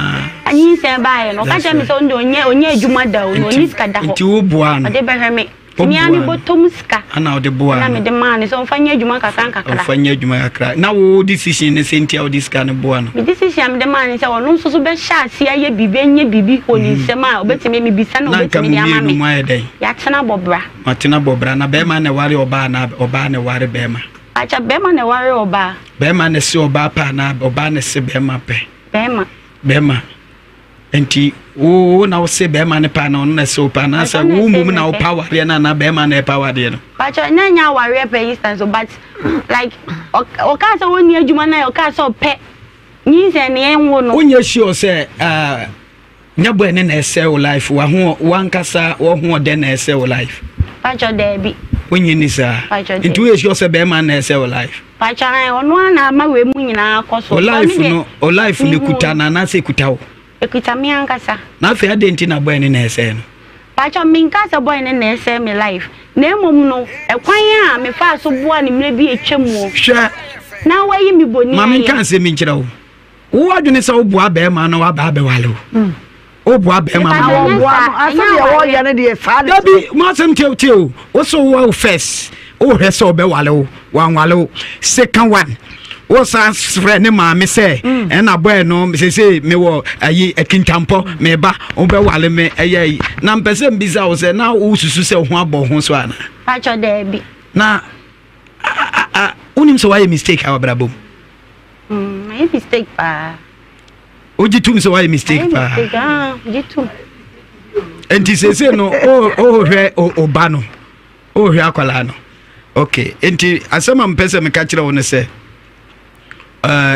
Speaker 2: anyi se bae no ka cha mi so ndo onye adwuma da o no ni ska da ho
Speaker 4: nti wo boa no
Speaker 2: ade behwe me mi ami botom ska
Speaker 4: ana ode boa
Speaker 2: na me de man so mfanya adwuma kakra
Speaker 4: mfanya adwuma kakra na wo decision ne sentia wo diska ne boa no
Speaker 2: me decision me de man se wono nso so be sha asia ye bibi enye bibi oni nsema obetime me bisa na obetime de ama me ya tena bobra
Speaker 4: na be ma ne ware oba na oba ne ware be ma
Speaker 2: acha be ma ne ware oba
Speaker 4: be ma ne se oba pa na oba ne se be ma pe be ma enti wo na wo se be ma ne pa na na se opa na se wo mum na wo power na be ma na power de no
Speaker 2: acha nya ware pe instance but like o ka se woni adwuma na o ka se pe nyi se ne enwo no
Speaker 4: onye sure se nyabo ene na ese wo life wa ho wankasa wo ho de na ese wo life
Speaker 2: acha de bi
Speaker 4: onye ni sa nti we sure se be ma na ese wo life
Speaker 2: acha ono na ma we mu nyina akoso
Speaker 4: o life ne kuta na se kuta wo
Speaker 2: ekuta mi ankasa
Speaker 4: na fe adenti na boy ne na ese no
Speaker 2: pacho minkasa boy ne na ese me life na emom no ekwan a me fa so boa ne mre bi etwemu
Speaker 4: hwe
Speaker 2: na wayi mi boni
Speaker 4: ma minka se mi nkira wo adwene se wo boa be ma na wa ba be wale o boa be ma na
Speaker 3: wo boa asa ye wo ye ne de fa de
Speaker 4: bi ma sem teo wo so wo first o hwe se obe wale wo wan wale second one o sa frɛ ne ma me sɛ ɛna boy no me se me wo ayi akintampo me ba o be wale me ayi na mpɛsɛ mbisa wo sɛ na wo susu sɛ ho abɔ ho so ana
Speaker 2: pacho de bi
Speaker 4: na unim so why mistake our brabo
Speaker 2: my mistake pa
Speaker 4: ojitum so why mistake pa
Speaker 2: ojitum
Speaker 4: enti se no o hwe oba no o hwe akwala no okay enti asema mpɛsɛ me ka kyerɛ wo ne sɛ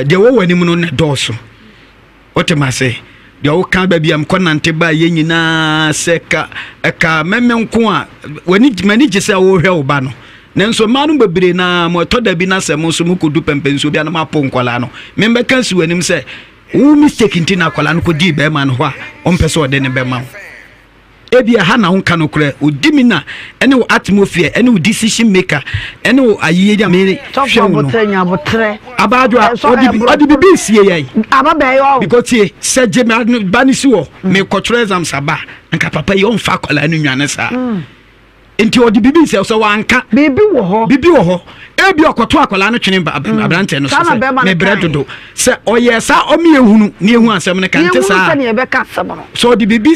Speaker 4: de wo wani mu no ne doso otemase de wo kan ba biam konante ba ye nyina se ka memenko a wani mani gise wo hwe wo ba no nenso manu bebre na mo to da bi na se mo so mu kodu pempenso bia na mapo nkola no membe kan si wanim se wo mistake ntina kola no ko di be ma no ho a o mpese o de ne be ma ebia ha na ho kan okre odimi na ene wo atmosphere ene wo decision maker ene wo ayiye ja me
Speaker 3: hwe wo botre
Speaker 4: abadwa odi bibi sie yai
Speaker 3: ababe yo
Speaker 4: because se je me banisi wo me kotro exam saba nka papa yo mfa kola no nwane sa enti odi bibi se so wanka
Speaker 3: bibi wo ho ebi okoto akola no twene abrante no so me bredodo se oye sa o me ehunu ne ehu asem ne kante sa so odi bibi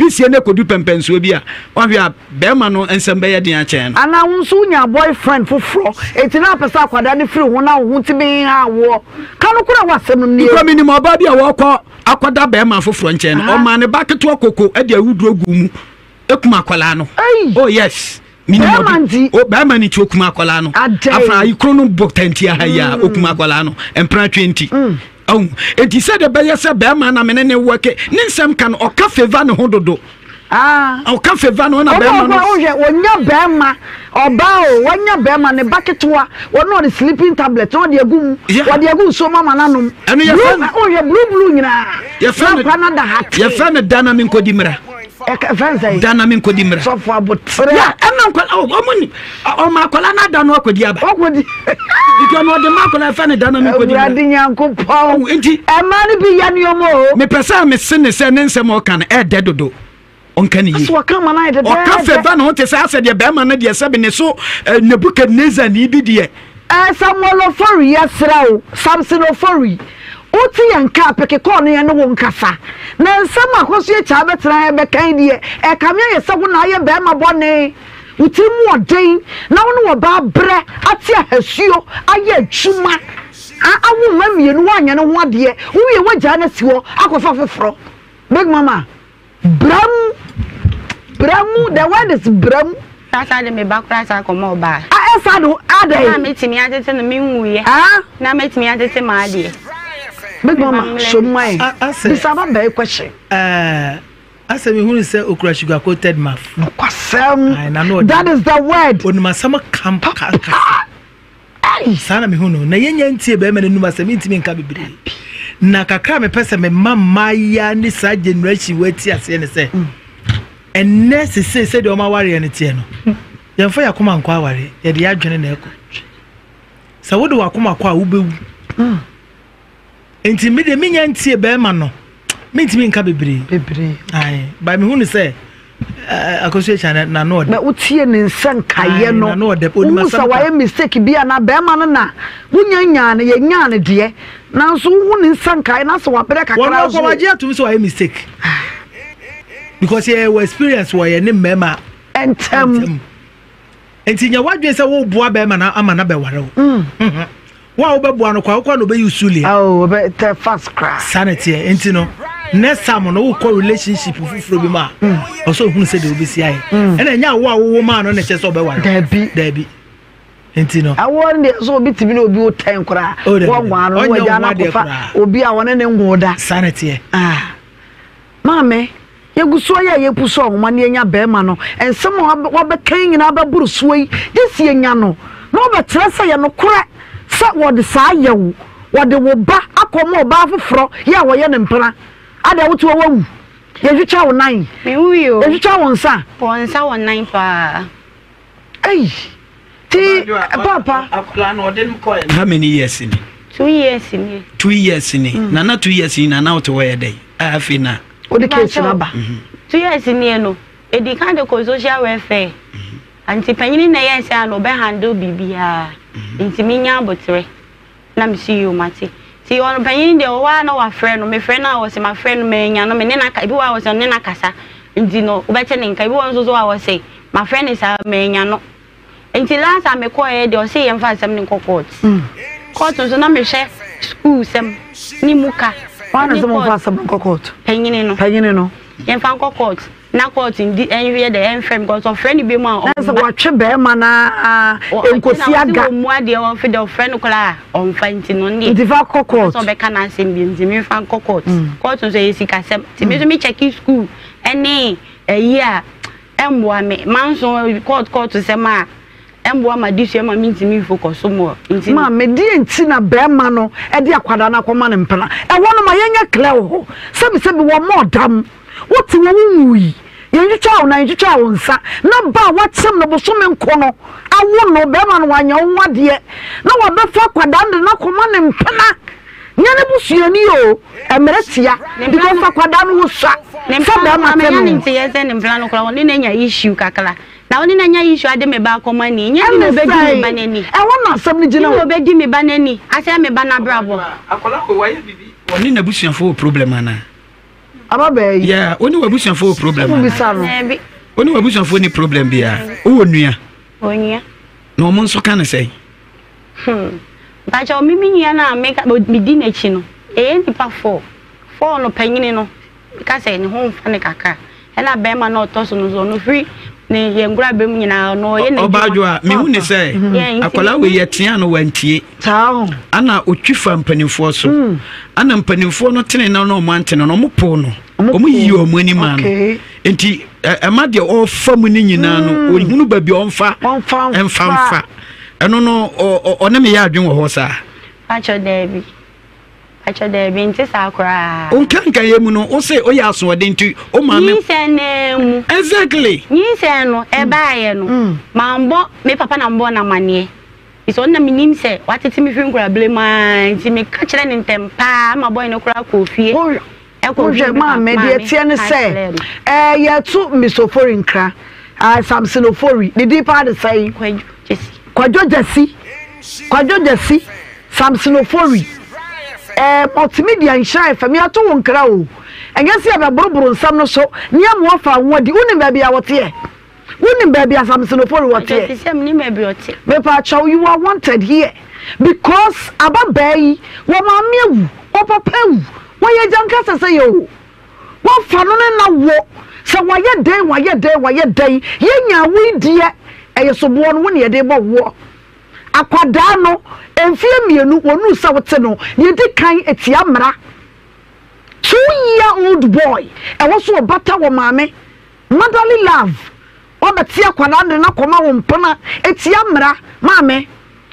Speaker 3: sie ne kodu pempenso bi a wa hwe a be ma no ensem be ye den a chen ana wonso nya boyfriend foforo eti na pesa akwada ne free ho na ho ntimi ha wo kanu kura wasem ne
Speaker 4: ko minimum oba bi a wo kọ akwada be ma foforo nchen no o ma ne baketo okoko e de awuduro gu mu ekuma akwala no oh yes minimum o ba mani ti okuma akwala no afra ikro no book 10 ya ya okuma akwala no empra 20 oh enti said the be se be ma na me ne worke ne nsem kan o ka favor ne hododo o ka favor no na be ma no
Speaker 3: onya be ma oba o wonya be ma ne baketwa wono the sleeping tablet no de agum wo de agum so mama nanom
Speaker 4: eno ye
Speaker 3: blue nyina
Speaker 4: ye fa ne dana min ko dimra dana min ko dimra
Speaker 3: so for abotre
Speaker 4: ya emma ko omuni o ma kola na dana ko di aba
Speaker 3: okodi
Speaker 4: iko no de ma kola fa ne dana min ko dimra
Speaker 3: adi nyanko paw
Speaker 4: enti
Speaker 3: emma ni bi ya ni omo
Speaker 4: me pesa me sene se ne nsem o kan e dedodo onka ni
Speaker 3: so ka ma na de
Speaker 4: o ka fe ba no te sa se de be ma na de se be ne so Nebukadnezar ni bi de
Speaker 3: Samuel Ofori yasra Samson Ofori oti yanka peke ko ne no wonkasa na nsam akoso ye cha betra be kan die e kamya ye se wo na ye be ma bone utimu oden na wo no ba bre ate ahasuo aye adwuma awu mamienu wanya no ho ade wo ye wagya na siwo akofa foforo big mama bramu the word is bramu
Speaker 2: Tata de me bakura sa komo ba
Speaker 3: esa do ade
Speaker 2: na metimi atete no menwuye na metimi atete ma ade
Speaker 3: big mama show my this about be question
Speaker 5: asa me hunu say okura sugar coated maf
Speaker 3: kwasem that is the word
Speaker 5: onima sama kampa ai sana me hunu na yenya ntie be me numa sa mentimi nka bebre na kakra me pese me mama ya ni sa generation wati ase ne se enne se de o ma ware ne tie no yemfa yakoma nkwa aware ye de adwene na eko sa wo de wakoma kwa wo bewu enti me de menya ntie be ma no mentimi nka bebre ai ba me hunu se akoso chana na no de
Speaker 3: na utie ne nsankaye no wo sa waye mistake bia na be ma no na wunya ne ye nya ne de na so wo ne nsankaye na so wabere kakra
Speaker 5: so wo waje atum so waye mistake because you experience why any mema
Speaker 3: entem
Speaker 5: enti nya wadwe se wo boa be ma na ama na be ware wo wo be boa no kwa no be usuli
Speaker 3: be the first class
Speaker 5: sanity enti no next time no wo call relationship fufuro bi ma also hunu se de obi si aye ena nya wo ma no ne che so be ware dabi enti no
Speaker 3: awo ne so obi tibi na obi o ten kura wo gwa no wo ja na kofa obi a wona ne ngoda
Speaker 5: sanity
Speaker 3: mame yeguso ya yepuso ohoma ne nya be ma no ensem wo be kan nyina ba buru suoi desi enya no no be tresa ye no kora sa wo de sa yewu wo de wo ba akomo ba foforo ya wo ye ne mpra ada wo to wawu ye hwetwa wo nan
Speaker 2: me wuyo
Speaker 3: ye hwetwa wo nsa
Speaker 2: wo nan pa
Speaker 3: ai ti papa
Speaker 4: akula no de mko how many years ni
Speaker 2: 2 years ni
Speaker 4: 2 years ni na 2 years ni na out where dey afina
Speaker 3: o de case na ba
Speaker 2: 2 years ni no e di kan de ko social welfare anti panyini na yes ya no be handle bibia nti minya abotre na me see you mate ti on panyini de o wa na wa friend no me friend na was my friend me nya no me ne na ka bi wa was ne na kasa nti no o be che ne nka bi won so wa was say my friend is me nya no nti last time me call e de o say yem fa sam ni court court so na me share school sam ni muka
Speaker 3: wana zama fa sam court
Speaker 2: panyini no yem fa court na court ndi enwe de enfrem because of friend be ma
Speaker 3: na so watwe be ma na enkosi aga
Speaker 2: mu ade o fe de friend kula on fanti no ndi
Speaker 3: fa court
Speaker 2: so be kana asem bi ndi me fa court court so yesika sem ti me so me check school ene year emboa me manso court sem a emboa ma disu ma minti me focus mo nti
Speaker 3: ma me di enti na be ma no e de akwada na koma ne mpena e wono ma yenya clear ho sebi wo mo dam woti wo wuyi yenjitwa na yenjitwa wo nsa na ba watem no bosome nko no awo no be ma no wanya wo wade na wo be fa kwada nde na koma ne mpena nyane busuani o emeretia because fa kwada no wo sa fa be ma tem
Speaker 2: no nti yese ne mpena no kora woni na nya issue kakala na woni na nya issue ade me ba koma ni nya ni be di me ba nani
Speaker 3: e wona asem ni gina
Speaker 2: wo be di me ba nani ase me ba na brabo
Speaker 4: akola ko waye bibi woni na busuafo problem ana
Speaker 3: ababe
Speaker 4: yeah oni wabusuafo problem oni wabusuafo ni problem bia wo nua
Speaker 2: onua
Speaker 4: na omo nso kan sei
Speaker 2: ba cha mimi nya na make me di na chi no nipa 4 no panyini no ka say ni ho mfa ne kaka e na be ma na otoso no zo no free ne ye ngura be mu nyina no ye na
Speaker 4: obajo a me hu ne sei akola we ye tia no wantie
Speaker 3: taa
Speaker 4: ana otwifa mpanimfo so ana mpanimfo no tene na no mantene no mo po no omo yi omo ani ma no enti ema de o fam ni nyina no ohunu ba bi onfa emfa eno no o na me ya adwen wo ho sa
Speaker 2: acho debi nti sakura
Speaker 4: on kanka yemu no o say o ya so de nti o ma me
Speaker 2: nsenemu
Speaker 4: exactly
Speaker 2: nsenu e baaye no mambo me papa na mbo na mane iso na minim se watete mi finkura blema nti me ka kire ne ntempa ma boy no kura kofie
Speaker 3: ekwoje ma me de tie ne se ye tu misofori nkra Samson Ofori the deeper the say
Speaker 2: kwadwo jesi
Speaker 3: Kwadwo Jesse Samson Ofori multimedia nhyɛ FM ato wo nkra o ɛnyɛ se ababoroboro nsam no so nia mo afa nwodi wonim baabi a wote wonim baabi a Samson Ofori wote me pa chaw you are wanted here because ababai wo mamewu wo papawu wo ye janka sese yo wo fa no na wo se waye den yenya wo die ɛyɛ sobo no wo ne yɛde bɔ wo akwada no emfie mienu wonu sa wote no yedi kan etia mra 2-year-old boy ɛwɔ so obata wo maame motherly love obati akwada ne na koma wo mpona etia mra maame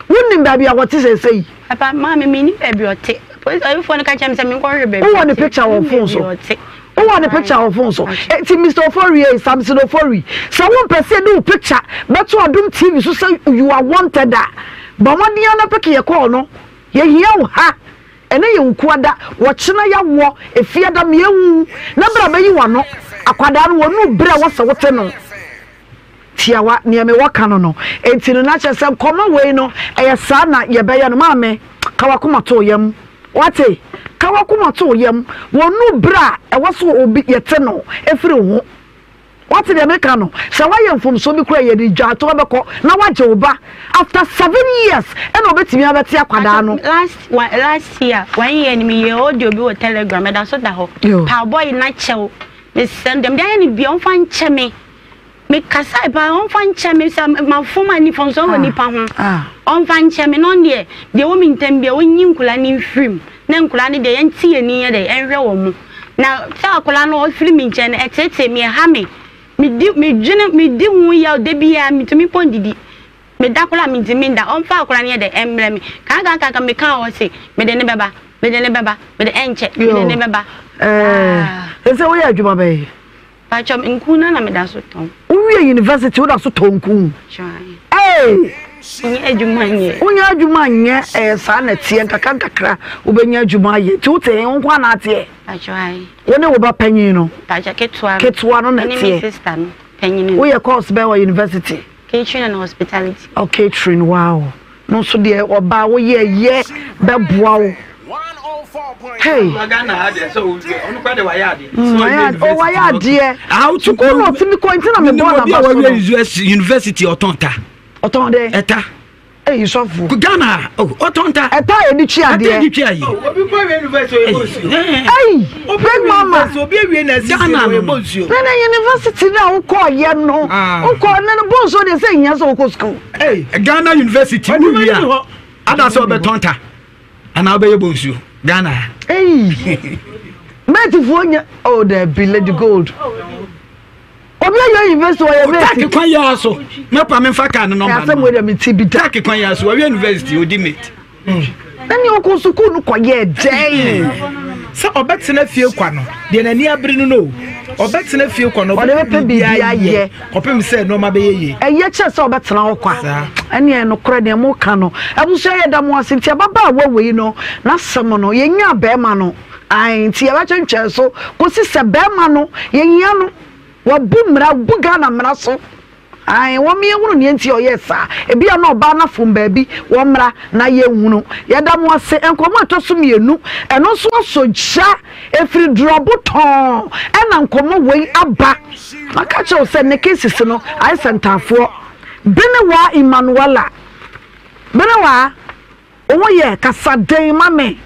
Speaker 3: wonim baabi a wote sesei
Speaker 2: papa maame me ni baabi ote police phone ka chem se me ko hwe baabi
Speaker 3: wo ne picture of phone so wo ne picture of phone so eti Mr. Ofori Samson Ofori so won pese do picture beto adum TV so say you are wanted da ba modia na peke ye call no ye hia wo ha ene ye nkuada wo chena ya wo efiada me ewu na bra bayi wa no akwada no wonu bra wo se wote no tiawa ne me waka no enti no na chese koma we no eye sa na ye be ye no maame kawakoma to yam wate kawakoma to yam wonu bra ewo so obi yete no efiri ho wate de meka no se waye mfom so bi kura ye di dwa to beko na waje oba after 7 years e na obetimi abeti akwada no
Speaker 2: last year 1 year ni me ye audio bi wo Telegram da so da ho pa boy na chew me send them dey ni bi on fan che me kasa ba on fan che me sa ma foma ni fon so ni pa ho on fan che me no de wo mi ntem bi wo nyi nkula ni film na nkula ni de yen tie ni ye de enhwe wo mu na sa akula no film nche na etete me ha me di hu ya de bia mi to mi pondidi me dakola mi dimi nda on fa akora ne de emre mi ka me ka o se me de ne beba me de enche me de ne beba
Speaker 3: ese wo ya adwuma be
Speaker 2: pa chom nkuna na me da so ton
Speaker 3: uwie university wo da so ton ku
Speaker 2: Unya
Speaker 3: adwuma nye sa na tie nkakra ubenya adwuma ye ti wote nkwa na tie
Speaker 2: achwai
Speaker 3: wone wo ba panyin no
Speaker 2: tacha
Speaker 3: ketwa no na tie
Speaker 2: sister no panyin
Speaker 3: wo ye course be wa university
Speaker 2: catering and hospitality
Speaker 3: catering wow no so de oba wo ye be boa wo hey
Speaker 4: Ghana had so onu kwa de wayade
Speaker 3: so wayade how to go no timi ko ntina me bo na ba
Speaker 4: university otonta
Speaker 3: otonde
Speaker 4: eta
Speaker 3: Yusufu
Speaker 4: Ghana otonta
Speaker 3: eta edi chia de
Speaker 4: edi chia yi
Speaker 5: obi kwa university
Speaker 3: big mama
Speaker 5: so obi ewie na
Speaker 4: Ghana
Speaker 3: na university na wo ko ye no wo ko na bo so de say nya so ko school
Speaker 4: Ghana university wo wi a ada so be tonta ana be ye bonsu Ghana
Speaker 3: mate fonya the Lady Gold obi ayo university wa ye mate
Speaker 4: take kwan ya so me pa me fa kan no
Speaker 3: ya say mo de me ti bi
Speaker 4: take kwan ya so wa university odi mate
Speaker 3: nani o ko school no ko ye den
Speaker 5: sa obetena fie kwa no de nani abiri no obetena fie kwa no
Speaker 3: o de pe bi aye
Speaker 5: opem say no ma be ye
Speaker 3: eye che se obetena wo kwa ene no kore de mo ka no abuso ye da mo asinti baba awawei no na sem no ye nya be ma no ai nti e ba twentwe so ko si se be ma no ye nya no wabumra buga na mra so ai wo me hunu ne nti o yesa ebia na oba na fom baabi wo mra na ye hunu ye da mo ase enkomo atoso mienu eno so soja efri droboton ena nkomo wei aba maka che o se ne cases no ai sentafo Benewa Emmanuela Benewa owo ye kasaden mame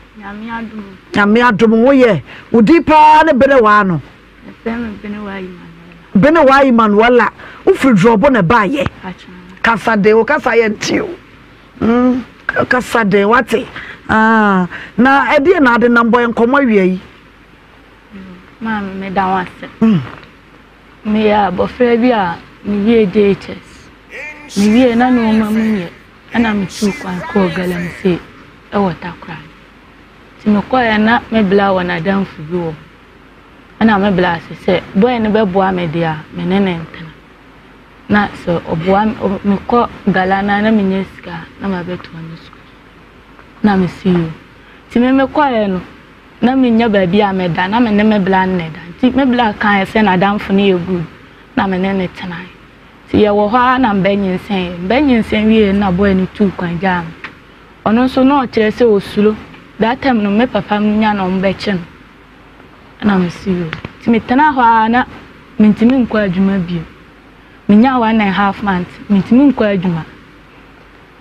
Speaker 3: nyame adom wo ye udi pa ne Benewa no Benewa Emmanuela ufri drobo ne ba ye kasaden o kasaye ntio kasaden wate na ede na ade nambo enkomo wie yi
Speaker 6: mama me da wase me ya bofra bi a me ye dates mi wie na no mamu ye ana mi tu kwan ko galam se e wota kra ti me ko ya na me bla wana dan fu bi wo ana me bla se boy ne be boa me dia me nene ntana na so oboa me ko galana na me nyeska na ma beto na sku na me si yo ti me ko ya no na me nya ba bi a me da na me ne me bla ne da ti me bla kan se na dan fu ne ye good na me nene tana ti ye wo ha na mbenyin sen wie na boy ni tu kwan jam ono so no kire se osulo that time no me papa nya no mbeche no na mesiyo ti metana ho ana mentimi nkwa adwuma bio menya 1.5 months mentimi nkwa adwuma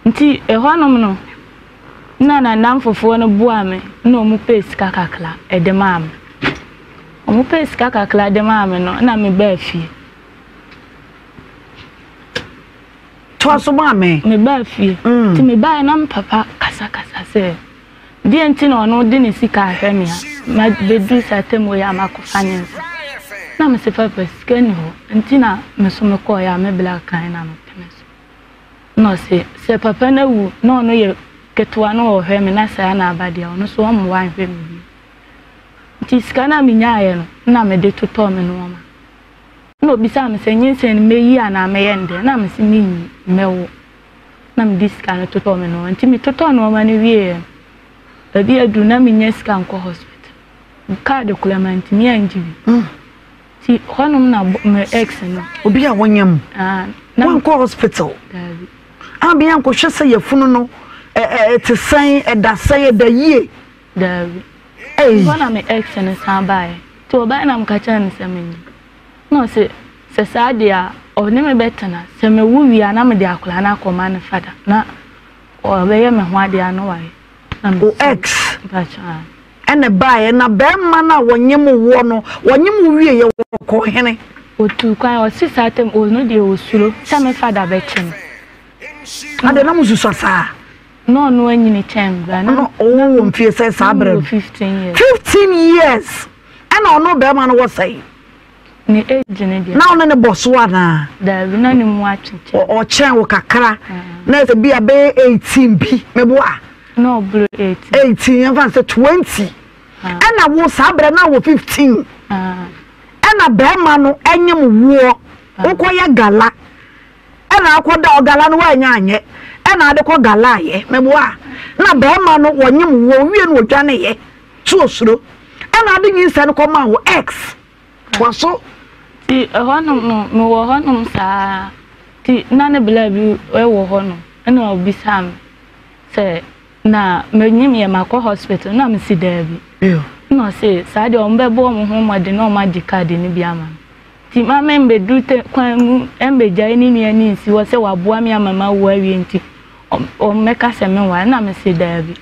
Speaker 6: nti ehonom no na namfofo no bua me na omu pes kakakla edemam omu pes kakakla edemam no na me ba fie
Speaker 3: Twaso mame
Speaker 6: me ba fie ti me ba na papa kasa se die nti no no de ne sika ahwemia ma bedu satemo ya makofanyensa na me se papa skeni ho nti na me so me ko ya me black kan na me temeso no se papa na wu no no ye ketwa no ohweme na sa na abade no so o mo wan hweme nti sika na me nyaaye no na me de toto me no ma no bisa me se nyinsen me yi ana me yende na me se ni mewo na me diska no toto me no nti me toto no ma ne wie abi adu na me nyeska nko hospital card clement me anjibi ti honum na me ex no
Speaker 3: obi a wonyam na nko hospital abi anko hwese yefunu no te san da san da yie
Speaker 6: dabi bona me ex no san bae to ba na mkacha ne semeni no se sadia oni me betana se me wuwi ana me de akola na akoma ne fada na o be ye me ho ade ano wae na me
Speaker 3: ex
Speaker 6: bacha
Speaker 3: ene bae na be ma na wonyem wo no wonyem wie ye ko hene
Speaker 6: otu kwan o si satem o no de osuro sa me fada be chen
Speaker 3: ade na mususa sa
Speaker 6: no anyini chen bra
Speaker 3: no o mfie se sa bra
Speaker 6: 15
Speaker 3: years ana ono be ma no wo sai
Speaker 6: ni age ne dia
Speaker 3: na ono ne boso ana
Speaker 6: da bi na ni mu achiche
Speaker 3: o chen wo kakra na se bia be 18 bi meboa
Speaker 6: no blue
Speaker 3: 18 yan fan se 20 ana wo sa bra na wo 15 ana be ma no enyem wo ukoya gala ana akoda ogala no wa nya anye ana ade ko gala ye meboa na be ma no wonyem wo wie no odwane ye tu osuro ana ade nyinsa no ko ma wo x waso
Speaker 6: ti honum no me wo honum sa ti nane bla bi e wo honum ana obisam se na menyim ye makọ hospital na me si dabi no se sa de o mbe bo mo ho made na o ma di card ni bi ama ti ma me mbe dute kwan mu embe jai ni ni ani si wo se wa boa me amama wo awie nti o meka se me wa na me si dabi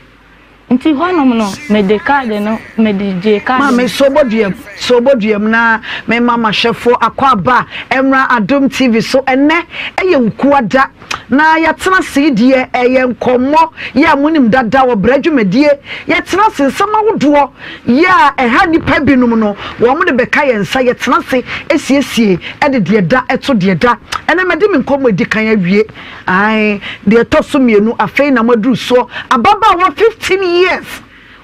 Speaker 6: nti honum no me de card no me de je card
Speaker 3: ma me soboduam na me mama chefo akwaba emra adom tv so enne eye nkuada na yatena sidie eye nkomo ya munim dada wo bradwumadie yatena sensama wodo ya eha nipa binum no wo mo de beka yensa yatena se esiesie ede de da eto de da ene mede me nkomo edi kan awie ai de toso mienu afei na maduru so ababa wa 15 years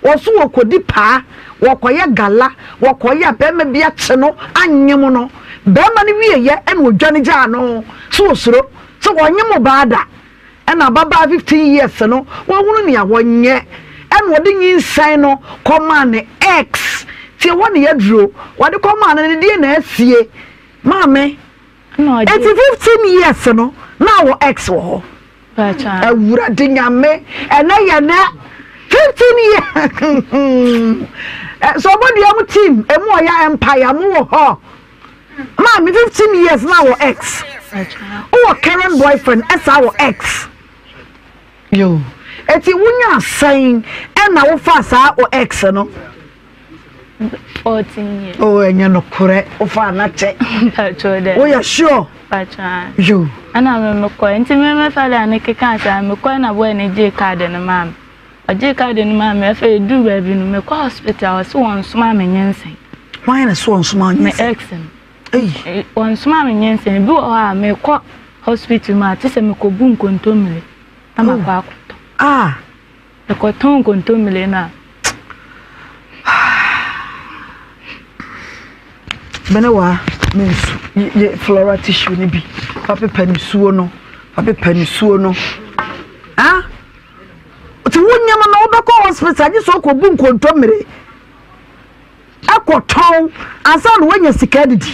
Speaker 3: woso wokodi pa wokoye gala wokoye bema bia che no anyem no bema ne wie ye ene odwane gya no so osuro so wonyem baada ena baba 15 years no wohunu ne awonye ene wode nyinsan no koma ne x tie wone yaduro wode koma ne die na asie maame
Speaker 6: no
Speaker 3: 15 years no na wo x wo ho
Speaker 6: bacha
Speaker 3: awura de nyame ena ye na 15 years somebody am team emu oya empire mu wo ho maame 15 years na wo x oh current boyfriend esa wo x yo eti wunya sign na wo fa sa o x no
Speaker 6: 14 years
Speaker 3: oh enya no kore wo fa na che
Speaker 6: bacha de
Speaker 3: oh ya sure
Speaker 6: bacha
Speaker 3: yo
Speaker 6: ana me ko enti me fa da ne keka sa me ko na boy ne je card ne mam aje card ne mam e fa du ba bi no me ko hospital so won suma me nyensen
Speaker 3: why na so won suma
Speaker 6: me
Speaker 3: nyensen
Speaker 6: ex won suma me nyensen bi o ha me ko hospital ma ti se me ko bu nkontomire na ma kwa akoto e ko ton nkontomire na
Speaker 3: benewa mensu ye flora tissue ni bi pape panisuo no ti wonyama na obeko hospital ji so ko bu nkontomire akoton asan wonya sika didi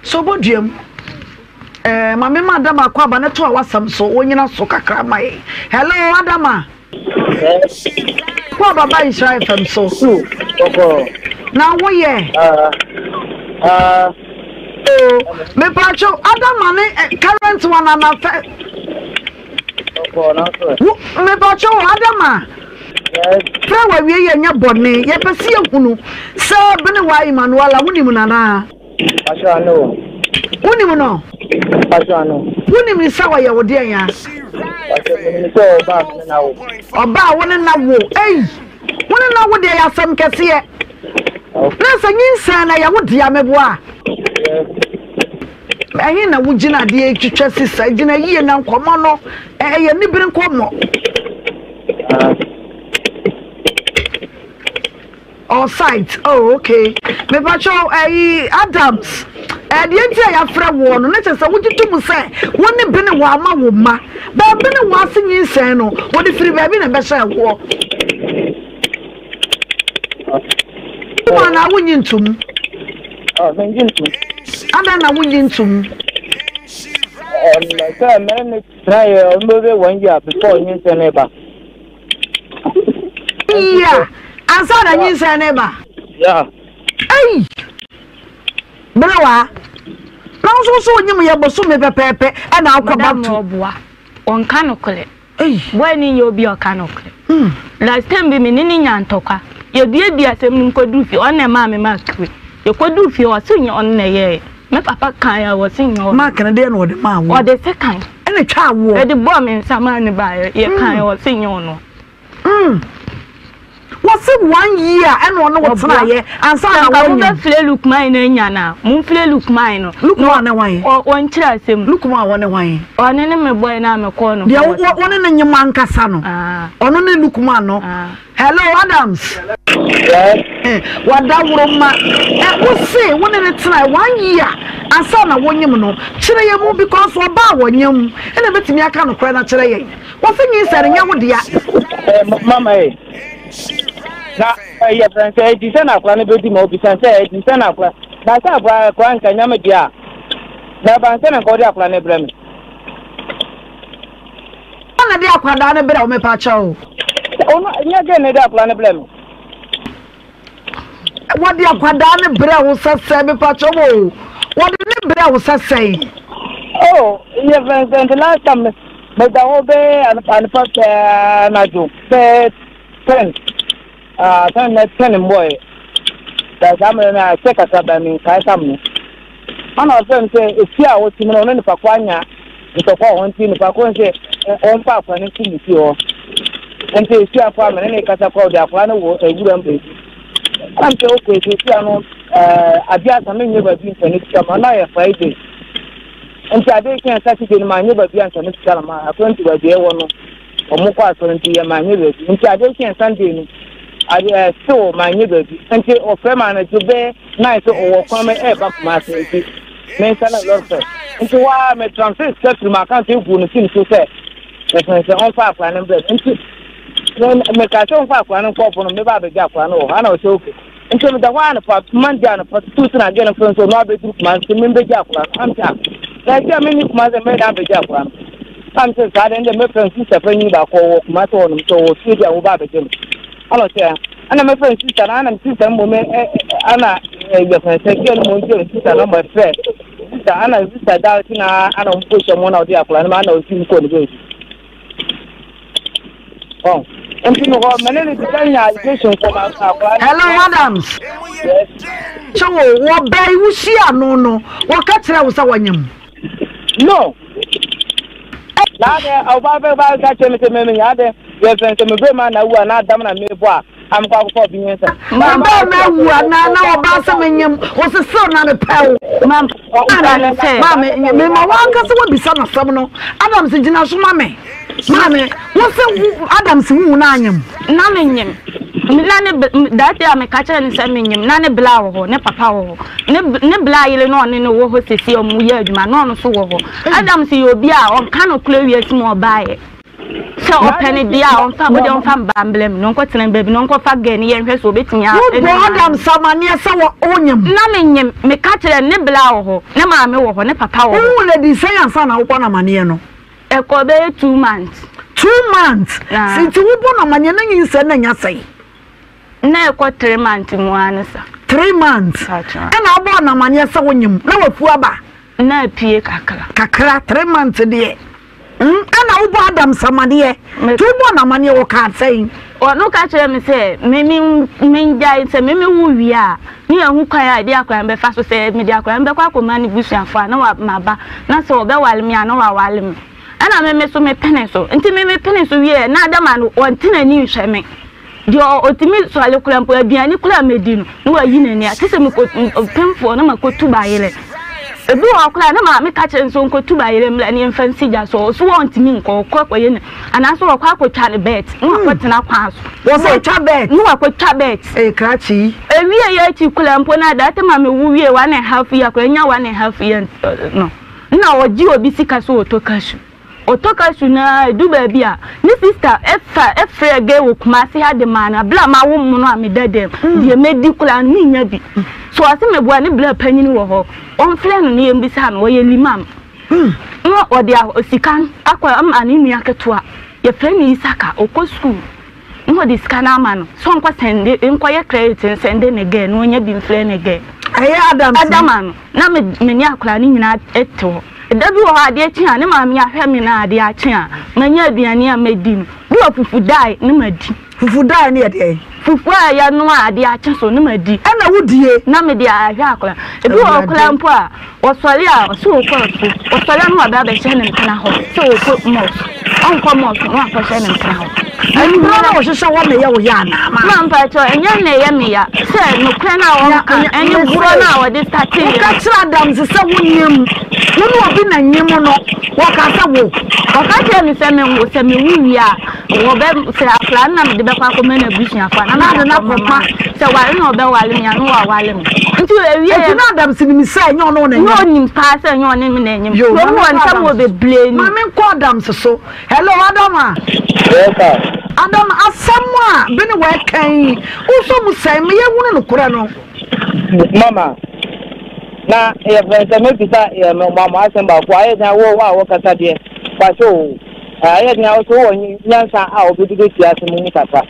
Speaker 3: so boduam mama madam akwaba ne to awasam so wonyina so kakra mai hello adama Kwa baba Israel FM so. Na wo ye. Me pacho Adam ane current one na fe. Me pacho Adam Fra wa wie ye nya bone ye pese ehunu se bene wa Emmanuel wonim nana.
Speaker 7: Pacho ano.
Speaker 3: Wonim no.
Speaker 7: Pacho ano.
Speaker 3: Wonim sa wa ye wo de ya. Oba woni na wo woni na wo de ya sam kese na sa nyinsa na ya wo de ya meboa ehin na wo gina de etwetwa sisa gina yie na nkomo no ye ni bere nkomo all site. Oh, okay. Me pacho Adams. The entire ya fra wo no na chese wo gitu mu se woni bene wo ama wo ma. Ba bene wo asenyi sen no, wo de firi ba bi na be sha wo. Wo na wo nyintum.
Speaker 7: Oh, nyintum.
Speaker 3: Ada na wo nyintum.
Speaker 7: Say me try mbe 1 year before nyinsen eba.
Speaker 3: Yeah. Ansa na nyinsen eba.
Speaker 7: Yeah.
Speaker 3: Hey. Brawa. Na so onyim ye boso me pepepe e na akwa batu.
Speaker 6: Oboa. Onka no kole.
Speaker 3: Eh.
Speaker 6: Boy ni yo bi oka no kole. Last time bi me ni nya ntokwa. Ye bia asem nkodu fi on na ma me makwe. Ye kodu fi o so nya on na ye. Me papa kan ya wo sin yo.
Speaker 3: Ma kan de no de ma wo.
Speaker 6: O de second.
Speaker 3: E na twa wo.
Speaker 6: E de bo me nsama ni ba ye kan yo sin yo no.
Speaker 3: What's it 1 year and one what's not yet? And so I
Speaker 6: won't look mine in Yana. Moonflay look mine.
Speaker 3: Look one away.
Speaker 6: Or one chance him.
Speaker 3: Look one away.
Speaker 6: Or an enemy boy and I'm a corner.
Speaker 3: The one in your man Casano. Or only look mano. Hello, Adams. What that woman? What's say 1 year? And so I want you know. Chile move because for bow on you. And I bet me I can't cry at Chile. What thing is that in your dear?
Speaker 7: Mama. Na ya franse di sana kwa ne bedi mo bi sanse di sana kwa na sa kwa nka nyame dia na ban sana ko dia kwa ne brem
Speaker 3: ana dia kwa da ne bere o me pa cha o
Speaker 7: ono nya ge ne dia kwa ne brem
Speaker 3: wo dia kwa da ne bere o sese me pa cha o wo de ne bere o sese
Speaker 7: oh ya franse the last time me da ho be an pa na jo be 10 10 boy that I'm na check asa ba mi kai sam ana ọsẹ say esi a wo ti mo no nipa kwanya ntọkọ won ti nipa ko nse on pa kwa ni ti ti o nte esi a kwa me ne kasa kwa de akwa no wo egura mbe am te o ko esi a no abia sa me nye ba bi nse ni ti ma na ya Friday nte ade ki nsa ti de ma nye ba bi nse ni ti ma akwa nti ba de wo no omo kwa so nti ya ma nye ba bi nte ade ki nsa de ni I still my neighbor until or Freman to be nice or come back my city. Mention a lot of into why I transfer to my country who seem to say that on fire plan and bread. Then make a show fire plan and pop on the baby gap. I know, okay. Until the one for Monday and for 2 again from so not be 2 months to remember gap. I'm tapped. Like there many months made up a gap. I'm just starting the reference sister bring you back or my son so sweet and Baba Jim. Hello, sir. And I'm a friend, sister, and I'm sister, Anna, your friend, sister, number fair. Sister, Anna, sister, doubting, I don't push them one of the apple, and I know she's going to go. Oh, and you know what, my name is education for my
Speaker 3: hello, madams. So, what bay you see? No, what catch I was our name?
Speaker 7: No. I'll buy catch anything, other. Yes, and some women who are not damn and me boy. I'm going for being answered.
Speaker 3: Mamma, now about some was a son and a pal. Mammy, one cousin will be son of Sabino. Adams in General Mammy. Mammy, what's Adams who name?
Speaker 6: None in him. That day I'm a catcher and sending him, none a blow, ne papa, ne bly on in the war to see on weird man on so. Adams, you'll be out on kind of curious more by it. So penny dia on family on fam bamblem no kwetena baby no nkwa fa gani ye hwe so betinya
Speaker 3: Adam samania sa wo onyam
Speaker 6: na menyem me ka kire ne bla wo ho ne maame wo ho ne papa wo
Speaker 3: wo le di science na wo na mane no
Speaker 6: e ko be 2 months
Speaker 3: 2 months since we born amanya na nyinsa na nya sai
Speaker 6: na ekọ 3 months mu anasa
Speaker 3: 3 months na abo na amanya sa wonyim na wafu aba
Speaker 6: na pie kakra
Speaker 3: 3 months de ana ubo Adam samade tu bo na amanya wo ka sai
Speaker 6: no ka chere me say me jai say me wu wi a me hu kwa ya dia kwa mbe fa so say me dia kwa mbe kwa akoma ni busuafo na wa maba na so be wale me na wa wale me ana me so me pene so nti me pene so wi na Adama no ontina ni hwe me dio otimi so ale kula mpo aduani kula medino no wa yi nani a tese me ko pemfo na makotu ba yele ebi wa kula na ma me ka che nso nkotu ba yele mla ni mfansi ja so ontimi nkọ ye ana so kwa akotwa ne bet no akotena kwa so
Speaker 3: wo so twa bet
Speaker 6: no akotwa bet
Speaker 3: krachi
Speaker 6: ewie ye ti kula mpo na da tema me wuwie 1.5 year kwa nya 1.5 year no na oji obi sika so otokashu na duba bia ni sister efre ge wo kumasi ha de mana bla ma wo mu no amedadem de medical ni nya bi so ase mebua ni bla panyini wo ho on fle no ni embisa no ye limam no odi osikan akwa am aninu yaketoa ye fle ni isaka okọ school no di scan ama no so nkwa sende nkwa ye credit sende ne ge no nya bi mfle ne ge
Speaker 3: aye Adama
Speaker 6: no na me ni akwa ni nyina eto dabi wo ade chia ne maami ahwe me na ade achia manya aduane a medin bi ofufu dai ne madi
Speaker 3: fufu dai ne ade
Speaker 6: fufu a ya no ade achia so ne madi
Speaker 3: ana wudie
Speaker 6: na me de ahwe akola ebi wo kola mpo a osori a so okofu osori no aba ba hye ne ntana ho so okọ mo onko mo so no akọ hye ne ntana ho
Speaker 3: ani bro na wo hye wo me ye wo ya na
Speaker 6: ma mpa cho enya ne ye me ya se no kra na wo ka eni bro na wo de starting
Speaker 3: ka kira Adam se wonyem wono obi na nyem no wakasa wo
Speaker 6: wakati mi se me wi a wo be se afla na me de be kwa ko me na busia fa na na papa se wale na obe wale mi anu wa wale mi nti ewie
Speaker 3: e na Adam se mi se nyo no na
Speaker 6: nyem nyim pa se nyo ne mi na nyem so mo nta mo be blame
Speaker 3: ma me ko Adam so hello Adama Adam asamwa bene wa kan uso mu sai me ye wonu no kura no
Speaker 7: mama na ya fensa me pita ya mama asemba kwa aye na wo kasa de kwa so aye na so wo nyansa a obidige tiase mu kasa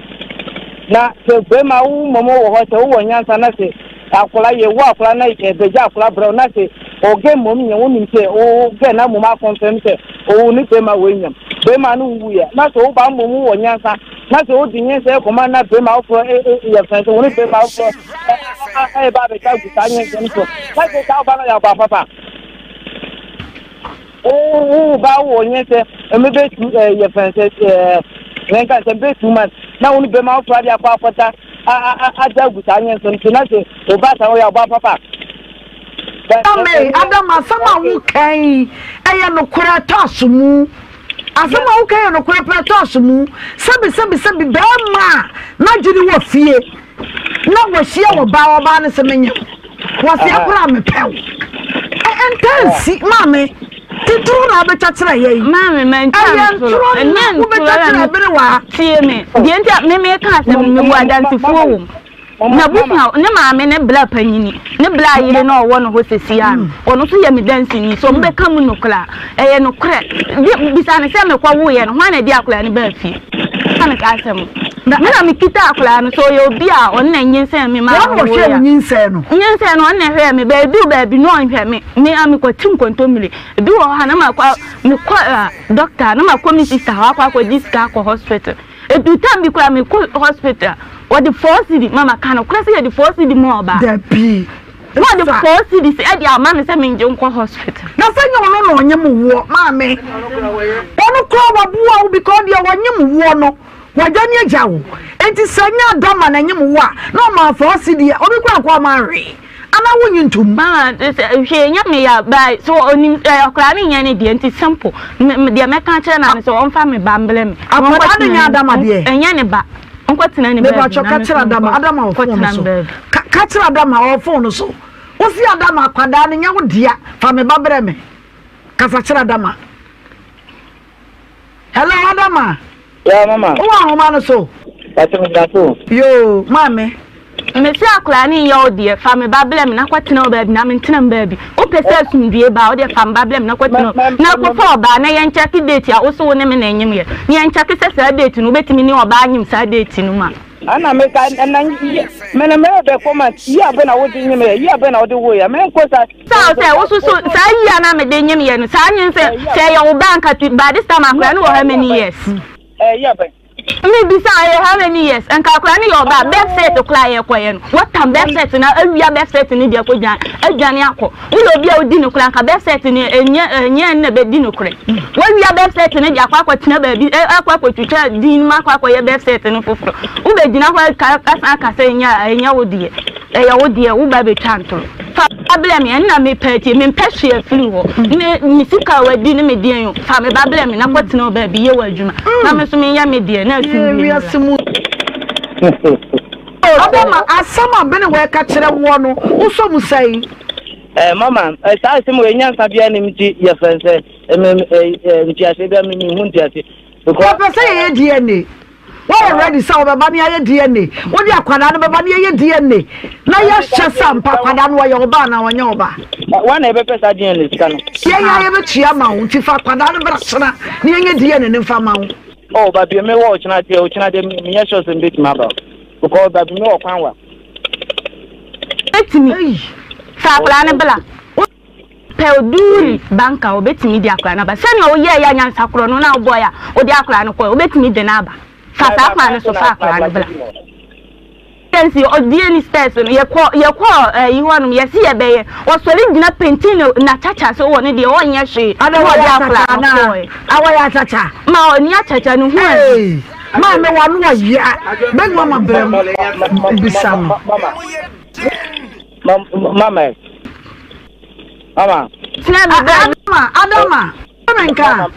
Speaker 7: na se be ma wu momo wo ho se wo nyansa na se akola ye wo akola na beja akola bro na se o ge mom nye wo nim se o ge na mom a confirm se o ni be ma wo nyam be ma no wu ya na so wo ba mom wo nyansa na se o di nyansa e koma na be ma wo ya fensa wo ni be ma wo ai ba be ka gutanye nso na se ka ba na ya ba papa o ba wo nyense me be ya fensa nenka se be 2 months na wo ni be ma wo fa dia kwa afota a gutanye nso na se o ba sa wo ya ba papa
Speaker 3: Ame Adama sama wo kan eye no kura tosumu asama wo kan no kura tosumu sabi be ma na jiri wo fie na wo hia wo ba ne se menya wo se akura me pew entansi mame titru na be chachira ye
Speaker 6: mame men tanso enyen wo be chachira bere wa tie me die ntia me ka asem me wo adansi fuo na busa ne maame ne bla panyini ne bla yire na owo no hosesi a ono so ye me dansi ni so mbe kam no kla eye no kre bisa ne se me kwa wo ye no hwan na di akla ne ba fi kan ka asem na me kita akla no so ye obi a on na nyinse me ma
Speaker 3: wo hwe nyinse no
Speaker 6: on na hwe me ba bi no hwe me ami ko tim kontomile bi wo ha na ma kwa me kwa doctor na ma kwa mi sister ha kwa diska kwa hospital edu tambi kwa me ko hospital what the force city mama kana kwase ya the force city mo ba
Speaker 3: da bi
Speaker 6: what the force city say e dia mama say me nje nko hospital
Speaker 3: na sanya wono no nyem wo maame ono kro wa buwa wo because dia wanyem wo no wajani ajawo enti sanya Adama na nyem wo a no ma force city obi kwa ma hwe ana wonyi ntum
Speaker 6: mama hwe nya me ya bai so onim okra ne nya ne die enti simple dia meka kire na so on fa me bamble me
Speaker 3: akwa nya Adama de
Speaker 6: enya ne ba onkwatena ne
Speaker 3: ba ba cho katira Adama ofon so katira Adama ofon so osi Adama akwada ne nya wo dia fa me babre me kasa kira Adama hello Adama
Speaker 7: ya mama
Speaker 3: o wa homa no so
Speaker 7: ati me dafu
Speaker 3: yo mame
Speaker 6: me say akura ni ya odi fa me bablem na kwatena oba bi na me ntena baby o pese sundue ba o de fa bablem na kwatena na ko fa oba na yen check date ya o so ne me na enyim ye ni yen check say date no betimi ni oba anyim sa date no ma
Speaker 7: ana me ka na me be comment ya be na wo di nyim ye ya be na wo di wo ya me ko sa
Speaker 6: say o so sa ya na me de nyim ye no sa anyim say ya wo bank to by this time akura no how many years
Speaker 7: ya be
Speaker 6: me bisa how many years and kakura ni your ba website to cry ekwoye no what time website na awia website ni dia kodwan adwane akọ wo obi a odi no kura ka website ni enye na be di no kure wo wia website ni dia akwa tina ba bi akwa twitwa din ma akwa ye website ni foforo wo be gina kwa ka say enya wo die ya wo die wo ba be chanto fa problem ya na me peti me mpehwe afiri ho ni sika wadi ni me die yo fa me problem na kwatina ba bi ye wa adwuma na me so me ya me die na
Speaker 3: asimu Adama asama bene we ka kire wo no uso mu sai
Speaker 7: mama sa asimu enya sabia ni mti ye fense mti ase bia me hu nti ase
Speaker 3: ko pese ye DNA we ready sa obeba ni ye DNA wo di akwada no beba ni ye DNA na ye hye sampa akwada no ye oba na wonye oba
Speaker 7: wa na ebe pesa DNA sika no
Speaker 3: ye be tua ma wo ti fa akwada no bra sena ni ye DNA ne mfa ma wo
Speaker 7: oh baby me wo china de me ya show some bit maba because baby me wo kwan wa
Speaker 6: betimi fa akura ne bla pe oduri banka obetimi di akura na ba se na wo ye ya nyansa kro no na wo boy a wo di akura no ko obetimi de na ba fa akura ne so fa akura ne bla sensi odieni stairs no ye ko yiwonum ye se ye beye wo sori gina painting na chacha so wo ne de wo nya hwe
Speaker 3: ada wo di akura na awa ya chacha
Speaker 6: ma oni achacha no hu
Speaker 3: ma me wa no ya ben mama brem bisam
Speaker 7: mama
Speaker 3: Adama menka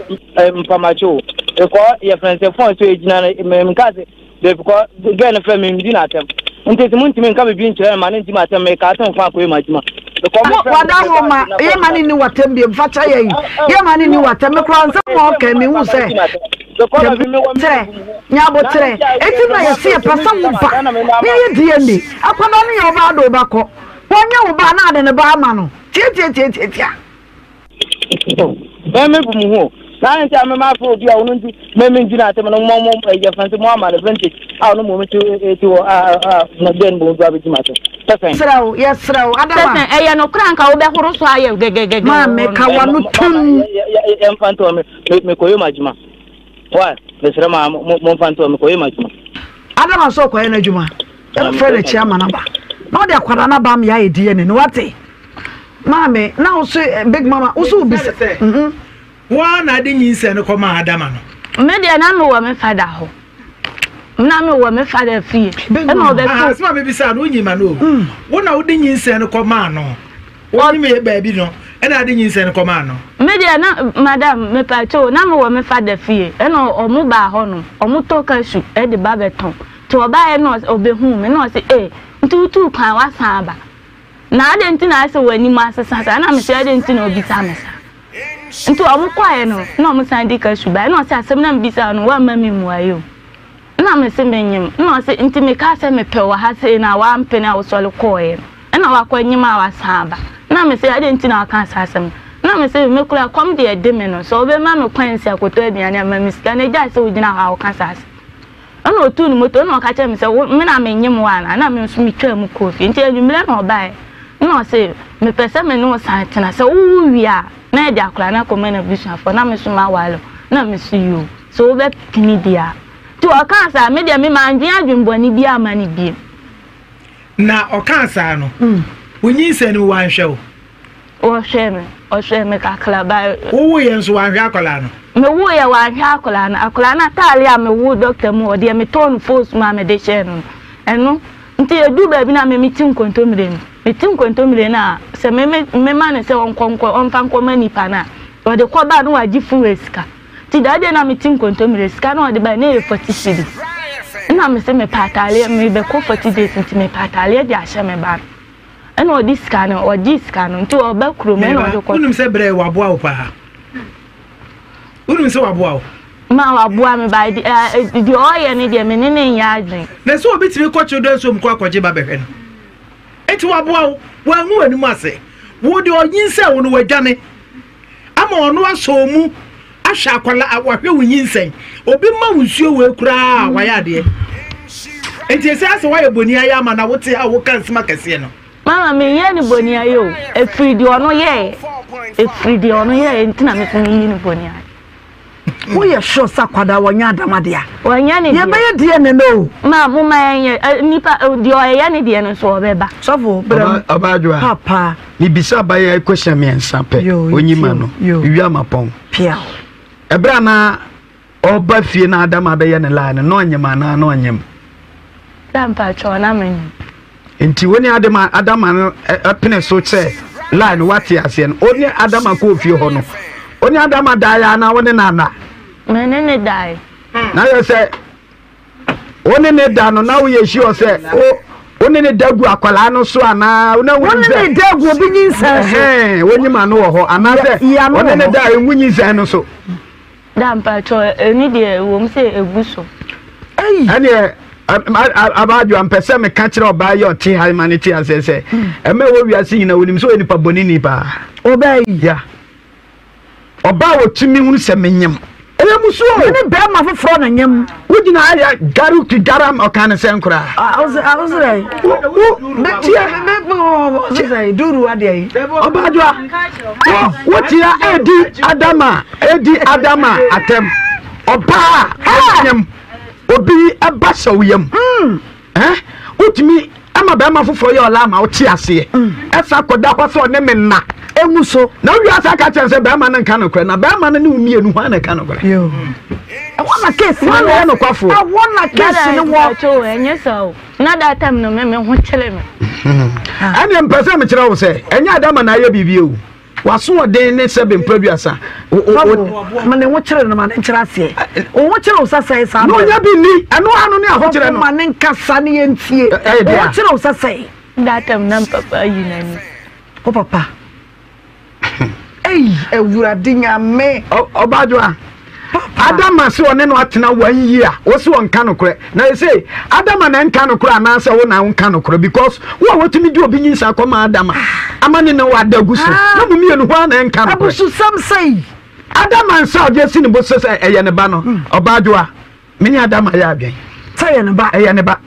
Speaker 7: mpamacho eko ye friend phone so ejina menka de because girl friend me di na atem nti munti menka be bi nkyere ma nti ma atem me ka atem fa ko e majima
Speaker 3: wadawo ma ye mani ni watem bi mfacha ye ye mani ni watem me kra nsa mo ka me hu se nyabotre eti na ye se pasa wo ba me ye DNA akwada no ye oba do ba ko wonya wo ba na ade ne ba ama no tie
Speaker 7: me bu mu ho na nti amema afọ obi a wono nti me ngina atem no mo ye fancy mo ama advantage a wono mo me ti wo na den bo do abeti mato
Speaker 3: sraw yesraw Adama
Speaker 6: eye no kranka wo be horo so aye gegege
Speaker 3: ma me ka wanu tun
Speaker 7: em fanto me koyo majima wa me sra ma mo fanto me koyo majima
Speaker 3: Adama so koyo na juma e friend chiama na ba na de akwada na ba m ya edie ne wate mame na also big mama also be
Speaker 5: wa na de nyinse ne koma Adama no
Speaker 6: me de na me wo me fada ho na me wo me fada fie e na obe
Speaker 5: so asma me bisa no nyima no wo na wo de nyinse ne koma no wo ni me ba bi no e na de nyinse ne koma no
Speaker 6: me de na madam me pacho na me wo me fada fie e na omu ba ho no omu to kashu e de ba beton to oba e no obehu me no se ntutu kan wa samba na ade ntina ase wani ma asasa na me se ade ntina obi ta mesa ntu amukwae no na omu sandi ka shuba na se asem na mbisa no wa mami muayo na me se menyim na se nti me ka se me pe wa ha se na wa mpe na wo sole koe na wa kwanyim a wa samba na me se ade ntina aka asasem na me se me kura kom de ede me no so obe ma me kwansi akoto aduane ma me sika na ja se ogina ha wo ka asase ana otu ni moto na ka cheme se me na menyim wa na me nso mitwa mu kofi nti adwumle na obae na se me pese me no santina se uwia na e de akura na koma na vision for na me so ma walo na me so you so be pini dia to okansa me de me manje adwumboni bia amani bia
Speaker 5: na okansa no unyinse ni wanhwe
Speaker 6: o hwe me ka klaba
Speaker 5: wo ye nso wanhwe akola no
Speaker 6: me wo ye wanhwe akola na tale a me wo doctor mu ode me ton force ma me de che no eno nti edu ba bi na me mitim kontomire na se me ma ne se onfa nkoma nipa na ode ko ba no waji fu esika ti dade na mitim kontomire sika na ode ba na 40 cedi na me se me patale me be ko 40 days nti me patale de ahye me ba eno odi sika no nti oba kuro me na ode ko
Speaker 5: unum se bre waboa wo pa unum se waboa wo
Speaker 6: ma wa bua me ba di oye ni de me ne nya adwen
Speaker 5: na so obitimi ko children so mko akwaje ba behwe no enti wa bua wa hu animu ase wo de onyinse wo no wadwane ama ono aso mu ahwa akwala awahwe wo nyinsen obi ma wusuo we kura wa ya de enti ese ase wa ye boni ayi ama na wote a wo kan sima kase no
Speaker 6: mama me ye ni boni ayi o efridi ono ye enti na me fun yi ni boni ayi
Speaker 3: wo ye sure sakwada wonya adamade a
Speaker 6: wonya ni
Speaker 3: ye be ye de ne no
Speaker 6: ma mo ma ye nipa de o ye ni de no so obeba
Speaker 3: sofo bra
Speaker 4: Obadua
Speaker 3: papa
Speaker 4: ni bisa ba ye question me ensampe onyima no wi amapon
Speaker 3: pia
Speaker 4: ebra na oba fie na adama be ye ne la ne no onyima na no onyim
Speaker 6: dampa chona men
Speaker 4: enti woni adama no pene so che line what ase no oni adama ko fie ho no oni adama daya na woni nana
Speaker 6: menene dai
Speaker 4: na yo se oni ne da no na wo ye shi o se oni ne dagu akwala no so ana woni
Speaker 3: ne dagu obi nyinsa
Speaker 4: woni ma no wo ho ana se oni ne da enwunyi nsa no so
Speaker 6: dampa cho ni de wo mse eguso
Speaker 4: ani Abadua mpese me ka kire oba ye oti humanity asese eme wo wiase nyina wonim so enipa bonini pa
Speaker 3: obai
Speaker 4: ya oba wo tumi hunu se menyem eye muso
Speaker 3: ni be ma foforo na nyem
Speaker 4: wogina aya garu ki garam o kan se nkura
Speaker 3: awuzrai me duru ade
Speaker 4: Obadua wotia edi adama atem oba anyem obi abasha uyem utimi ama be ma foforo ye ola ma oti ase esa koda kwaso ne menna enguso na wi asa ka chense be ma ne nka no kre na be ma ne umienu hwa ne ka no kre
Speaker 3: yo awona case
Speaker 4: na no no kwafo
Speaker 3: awona case ne wo
Speaker 6: cho enye so na that time no me ho chele me
Speaker 4: ani mpese me kire wo se enya adama na aye bibie o waso oden ne se be mpaduasa
Speaker 3: mane wo kire no mane kire ase wo kire usasa sa
Speaker 4: no nya bi ni eno anu ne aho kire no
Speaker 3: mane nkasa ne yentie wo kire usasa
Speaker 6: that time na papa yinani
Speaker 3: o papa ewurade nyame
Speaker 4: Obadua Adama se one no atena 1 year wo se won ka no kore na you say Adama na nka no kore na se wo na nka no kore because wo wotumi di obi nyinsa akoma Adama amane na wa daguso na mu mienu ho na nka no kore
Speaker 3: abusu sam say
Speaker 4: Adama nsa oje si ne bo se eye ne ba no Obadua meni Adama ya adwen
Speaker 3: say ne ba
Speaker 4: eye ne ba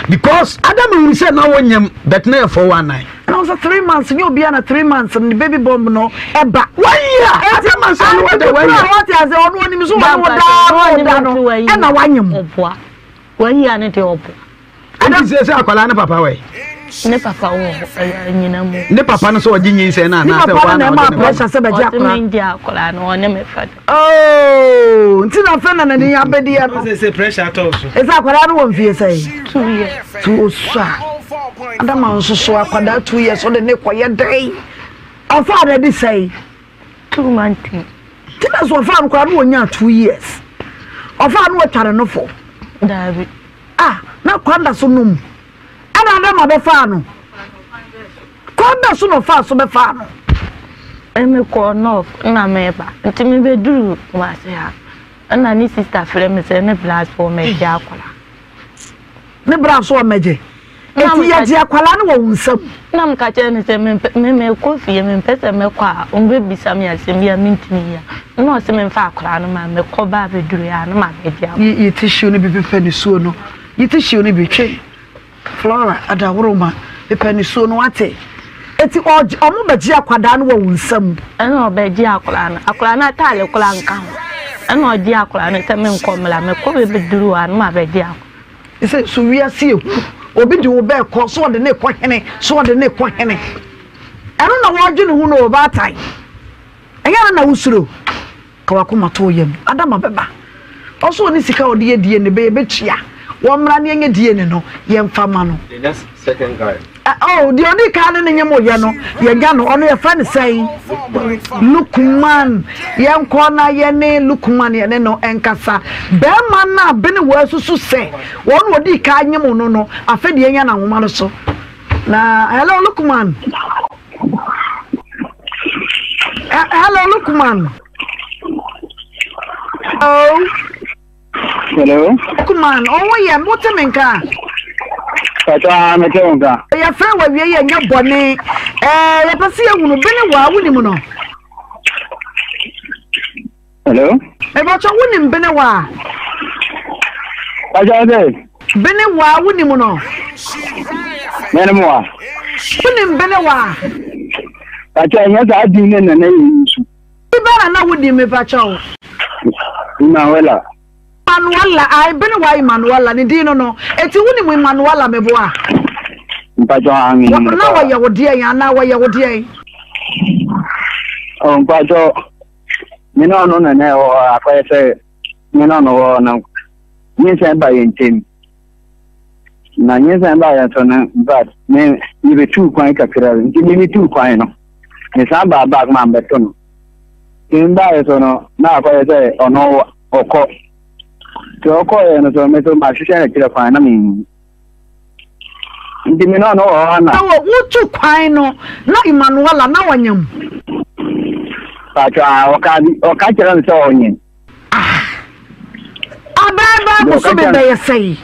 Speaker 4: because Adama say na wonyam but na 419
Speaker 3: now so 3 months you be na 3 months and the baby bomb no eba
Speaker 4: 1 year Adama say no the 1 year
Speaker 3: what as onu oni mi so da no e na wanyem
Speaker 6: oboa 1 year ne de oboa
Speaker 4: Adama say akwala ne papa we
Speaker 6: ne papa wo nyina mu
Speaker 4: ne papa no so oji nyinse na na
Speaker 3: se wa na ma pressure se be ja
Speaker 6: akwa ndi akwala no ne me fa
Speaker 3: oh ntina fa na ni abedi ya no
Speaker 5: say pressure at all so
Speaker 3: esa akwala no won fie say
Speaker 6: 2 years
Speaker 3: to sa Adama nso akwada 2 years so de ne koye dai afa already say
Speaker 6: 2 months
Speaker 3: tina so afa no kwa no nya 2 years afa no tware no fo
Speaker 6: David
Speaker 3: na kwanda so num ana Adama be fa no kwanda so no fa so be fa no
Speaker 6: eme ko no na meba ntimi be duru ma se ha na ni sister frɛ me se ne blast for me ja akwala
Speaker 3: ne bra so meje eti ya ji akwala no wo nsam
Speaker 6: na mka che ne se me ko fie me pese me kwa ombe bisa me asem ya mintimi ya no se me fa akwala no ma me ko ba be duru ya no ma be ja
Speaker 3: yi tissue ne bi pepe ne suo no yi tissue ne bi twe Flora adaworoma pepe ne suo no ate eti omo beji akwada no wo nsam
Speaker 6: ana obeji akwala na tale kwala nka ho ana odi akwala na se me nkomla me ko be duru wa no ma be ja
Speaker 3: ise so wi ase eku obi di wo be ko so de ne ko hene eno na wo adwene hu no ba tai eya na usuro ka wakoma to yam Adama beba oso ni sika odi edie ne be tua wo mra ne enye die ne no ye mfa ma no
Speaker 8: just second guy
Speaker 3: the only kind of nyemo ye no ye ga no ono ye friend say Lukman ye nkona ye ne Lukman ye ne no enkasa be man na be ne wo susu se won odi ka nyemo no no afede ye nya na nwoma no so na hello Lukman Oh.
Speaker 8: Hello.
Speaker 3: Lukman, oh yeah, Motemenka.
Speaker 8: Pata Metonga.
Speaker 3: Your friend will be a young bonnet. Let us see a woman, Benawa,
Speaker 8: Hello.
Speaker 3: About your winning Benawa. Benawa, winning.
Speaker 8: Menamua.
Speaker 3: Winning Benawa.
Speaker 8: I didn't know the name.
Speaker 3: You better not with him, Pacho.
Speaker 8: Manuela.
Speaker 3: Manuela, I've been away, Manuela, and you know, it's a winning with Manuela, me boy.
Speaker 8: Pacho,
Speaker 3: now you would dear, and now you would dear.
Speaker 8: Oh, Pacho, you know, no, I say, you know, no, yes, I'm buying team. Now, yes, I'm buying, but you be too quiet, give me 2 coin. It's about back, man, but in buy it or no, now I say, or no, or call. To call and so metal my sister, I mean, did me not know,
Speaker 3: what you cry no, not Emanuela, now on you.
Speaker 8: But I catch it on so on you.
Speaker 3: I say.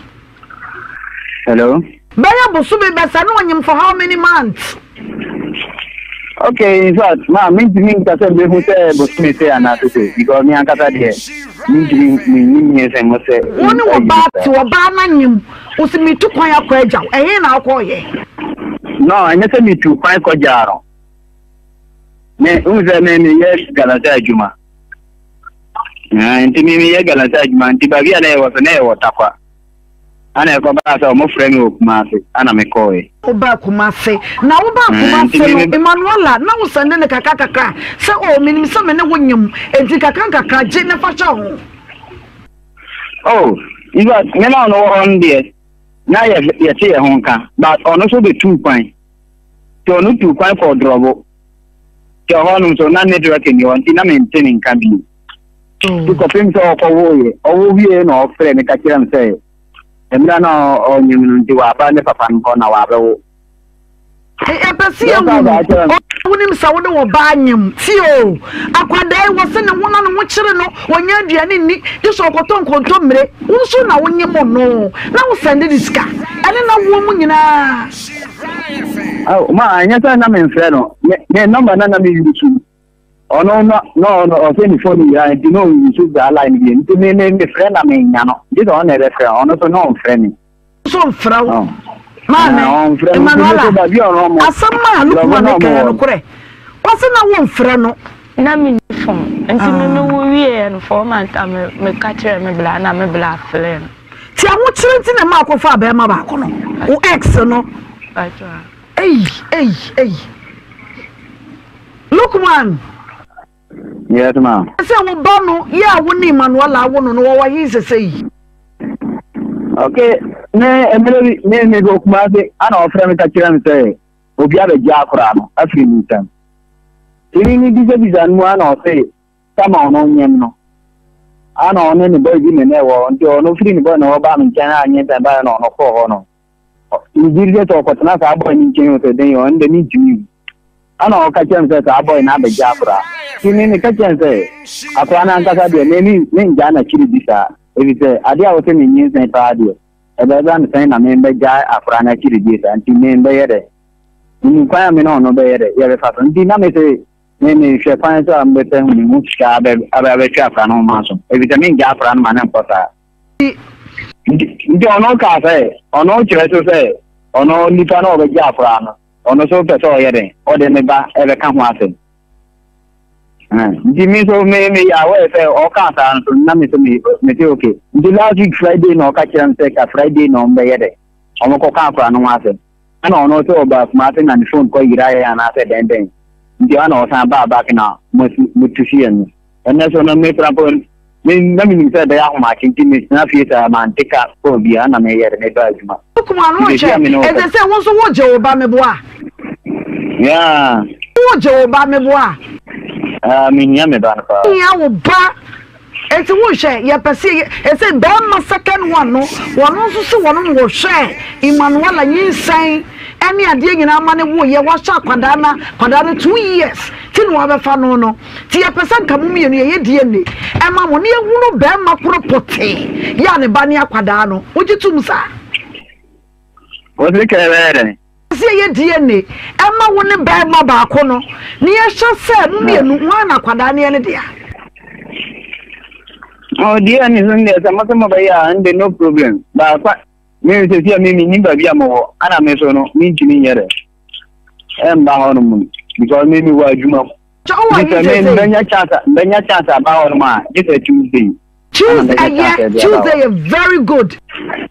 Speaker 8: Hello?
Speaker 3: Baya Bosubi Bassano for how many months?
Speaker 8: Okay, in fact, ma, me that who say Bosumi say and not to say, because me and Kata here. Me, and must say,
Speaker 3: one about to a banana, was me to quiet quaja, and here now call ye.
Speaker 8: No, I never me to quiet quajaro. Me, who's the name? Yes, Galata Juma. And to me, Galata Juma, Tibavia was an air or tapa. And I go back to my friend of Massey, and I'm a coy. Oba
Speaker 3: Kumase. Now, Oba Kumase, Emanuela, now sending the Kakaka. So, oh, meaning some in a wingum, and the Kakaka, Jennifer Chow.
Speaker 8: Oh, you got me now on there. Now you see a honka, but on also the 2 points. So, no 2 points for trouble. Your honor, so none networking you want to maintaining cabin. To confirm so over here, no friend, I can say. Emrano on you do a band of a fan on our. Wouldn't sound or banyum. Tio, Aquade was in a one on which when you're Gianni, you saw Coton Contombre, who soon I win you more. Now send this guy. I don't know woman. Oh, my, yes, I'm in Freno. The number none of you. Oh, no, of any phone. I do know you should the line again. To me, name the friend. I mean, this on a reference, honest or no friend. So, Frau. Man, Emanuela, as some man look one. What's in a one friend?
Speaker 6: Nami phone, and to know we and 4 months I'm a catcher and a black flame.
Speaker 3: See, I want to in a mark of our Bema, or X, no. Hey. Look, man.
Speaker 8: Yes, ma'am.
Speaker 3: I said, well, Bono, yeah, I wouldn't Manuela, I wouldn't know what he's a say. Okay, me go Kumasi, and our friend Kachiran say, we have a Jafram, a few time. Even if this is one or say, come on, no. I know anybody in the world until no feeling about no Obama in China and yet I buy on a 4 honor. You did get off what's not about in China today on the need to you. I know Kachiran says, I boy not a Jafra. You mean the Kachiran say, I plan on Kasadia, name Jana Chiribisa. If it's a idea of him in years and radio, a better saying I mean by Jai Afrana Chiribisa and to name Bayere. You inquire me on Bayere, you have a fast dynamic. Maybe if you find some better, we move scarab, a chap and no mason. If it's a mean Jafra and Manapota. You no cafe, or no church to say, or no Nipan over Jafran, or no so better or the never ever come watching. Jimmy so maybe I will say all kinds of numbers to me, okay. The last week Friday no catch and take a Friday no Bayede. I'm a coca for no matter. I don't know so about Martin and the phone call you and I said then. The honor was back now, Mutusian. And that's on a matter of mean said they are marking Timmy Snaffier man take up for the anime and a badge. Come on, as I said, what's the word Joe Bamebois? Yeah. What Joe Bamebois? Yamaba. It's a wash, ya perceive. It's a damn second one, no. One also one will share. Emanuela, you say, any idea in our money wo ye wa sha kwadana 2 years tin wa be fa no ti ya person ka mum ye no ye DNA e ma mo ne ehunu be ma koro pote ya ne ba ne akwada no oji tum sa
Speaker 8: o se kere
Speaker 3: se ye DNA e ma wo ne be ma ba ko no ne ye hye se mum ye no wa na akwada ne dia
Speaker 8: oh DNA is there some ba ya and no problem ba kwa me se sia me ni ba bia mo ana me so no mi ntimi yere ba hono mu because me wa adwuma benya chata ba hono ma it's
Speaker 3: Tuesday is very good.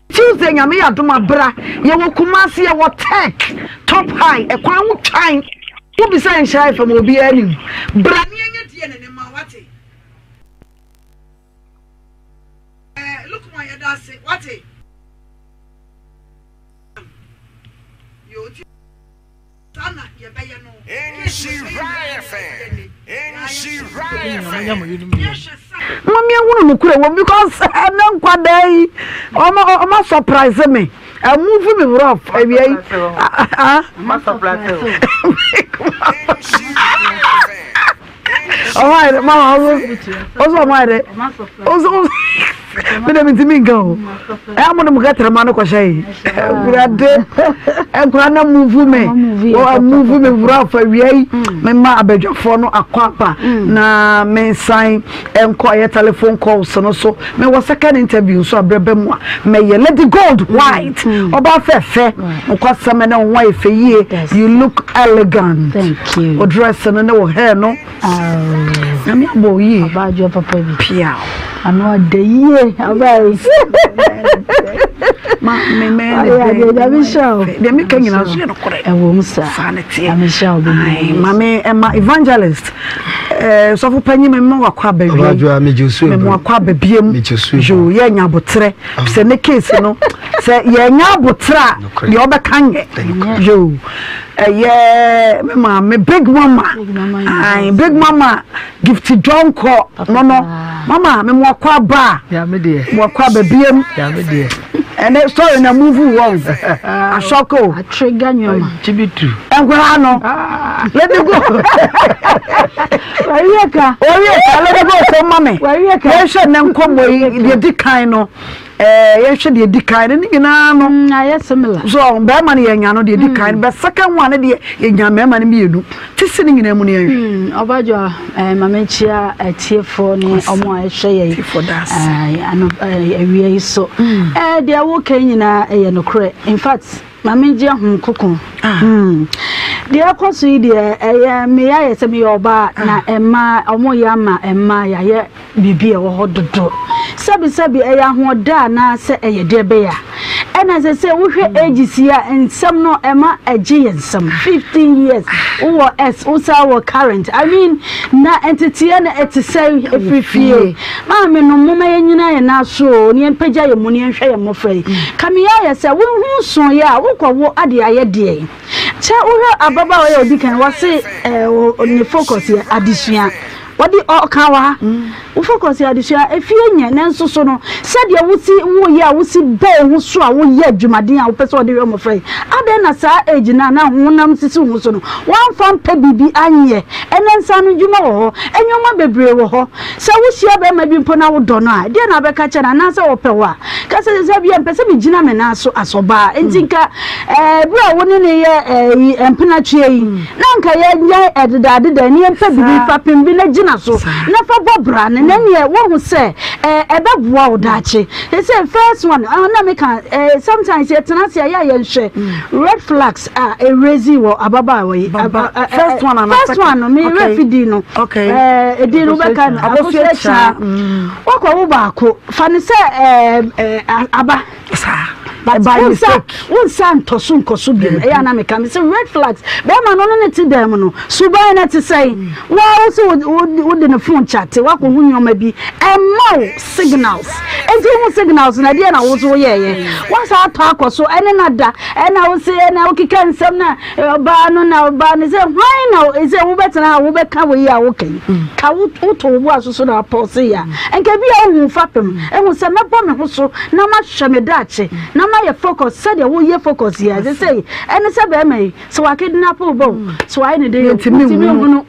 Speaker 3: Tuesday nyame adoma bra ye wo kumase ye wo tech top high e kwa wo twan wo bi say nshai from obi ani bra ne nya die ne ma wate look my yada say wate yo sana ye be ye no Mommy, I want to know because I'm not quite there. I'm surprise me. I'm moving me rough. I'm surprise. All right, Mama. Also, my also. Madam Timingo. I'm going to get a man of Cochet. I'm going to move me. Oh, I'm moving me rough. My mother, your phone, a quapa. Na, may sign and quiet telephone calls. So, may was second interview. So, Brebemwa. May you let the gold white. About fair. Because some and wife for ye. You look elegant. Thank you. Or dress and no hair, no? I'm your boy. About your papa. Pia. I know the year. Very. Mammy, evangelist. So for penny, me more qua baby. Me more qua baby. You, yeah, botre. Say the case, no. Say, yeah, botra. The other can you. Yeah, me big mama. Big mama. Gifty John call. No, mama, me more qua bar. Yeah, me dear. More qua baby. Yeah, me dear. And that story in a movie was a shocko. A trigger, you to be true. And let me go. Oh, yeah, let me go for mommy. Where you can come away, the decino. You should be declining, you know. Yes, similar. So, bad money, and you know, the decline, but second one, the young man, and you sitting in a money. About your mamma, a tear for me, or more shade for that. I know a so. They are walking in a no cray. In fact, Mamma Cocoon. The Aquas, dear, may I say me or bar, na Emma, or more yama, and my bibi or hot the door. Sabi, a young da na say a dear bear. And as I say, we hear ages here, and some no Emma a G and some 15 years, or as also our current. I mean, na entertain at to say if we feel. Mamma, no mama, and now so, near Peja, money and share more free. Come here, say, who so ya, what are the idea? Tell Ababa or Dickon was say, on the focus here, addition. What the all kawa? Focus here, addition. If you and so said you would see, oh, yeah, would see bear who saw, oh, yeah, Jumadina, or person the room of free. I then as our age now, one am Sisu, one from Pebby Anye, and then son, you know, and your mother brave. So we share them maybe put out Donna, then I be catch an answer or Pewa. Castle Zabia and Pesami Jinam and also as Oba, and Tinka, bro, 1 year and Penachi. Nanka, yeah, at the daddy, then near Pebby, Papin Village, so never Bobran, and then yeah, one would say, about wow, Dachi. They say, first one, sometimes yet and share red flags are a razy or Ababa way. First one, me refidino. Okay, a deal walk over, Fanny say, Abba. But by one son to soon Kosubian, Anamika, it's a red flags. Beman only to them, Subana to say, well, also wouldn't a phone chat to walk on you maybe, and more signals. enti wo signals na de na wo so ye once ato akoso ene na da ena wo se ena wo kika nsem na oba no na oba ne se hwan na eze wo betena wo beka wo yi a wo kan ka wo to wo asoso na pause ya enka bi a wo fapem ehun se mebo me ho so na ma hwe me dache na ma ye focus se de wo ye focus ya ze say ene se be mai so wa kidnap bo so ai ne de ntimi hunu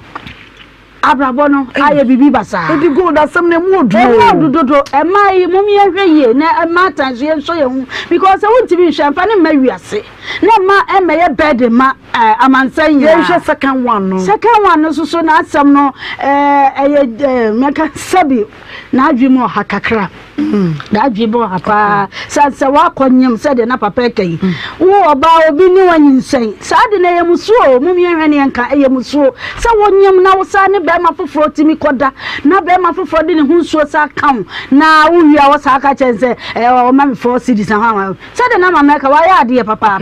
Speaker 3: abrabo no aye bibi basa edi gold asem na mu odudo emai mumi ehwe na ema tanso ye so ye hu because won tibi hwamfa ne mawiase na ma emeye bed ma amansan ye hwe second one no so na asem no meka sabi na adwimo hakakra na adwimo hapa sanse wa konyem se de na papa kai wo oba obi ni wanyinsen sa de na ye musuo mumi ehwe ne nka ye musuo se wonyem na wo sa ne be ma foforo timi koda na be ma foforo de ne hunsuo sa kan na wo wi a wo sa ka chense o ma me 4 cities ha se de na ma meka wa ya de papa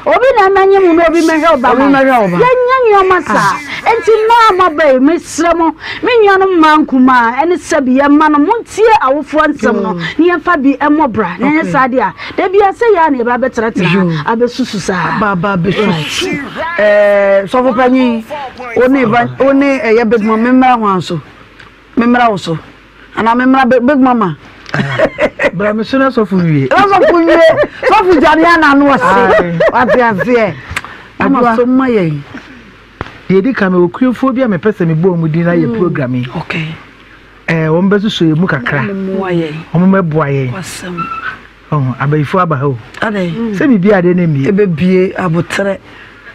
Speaker 3: obi na manye mu no obi mehwe oba yenyanyo masa enti na ma be mesremo menyano mankuma ene sabi ya ma no montie awofo nsem no ne yemfa bi emobra na ye sade a da bia se ya na ba betratra abesusu sa baba besusu so fo panyi oni eye big mama memra hwanso memra wo so ana memra big mama
Speaker 5: bra me sona so fu wie
Speaker 3: so fu jani ana no wase wate azie ama so maye
Speaker 5: ye di kame okuefo bia me pese me bo mu din na ye programming
Speaker 3: okay
Speaker 5: won besu so ye mu kakra omo meboa ye
Speaker 3: wasam
Speaker 5: abaifo abaho
Speaker 3: ade
Speaker 5: se bibia de na mi
Speaker 3: ebebie abotre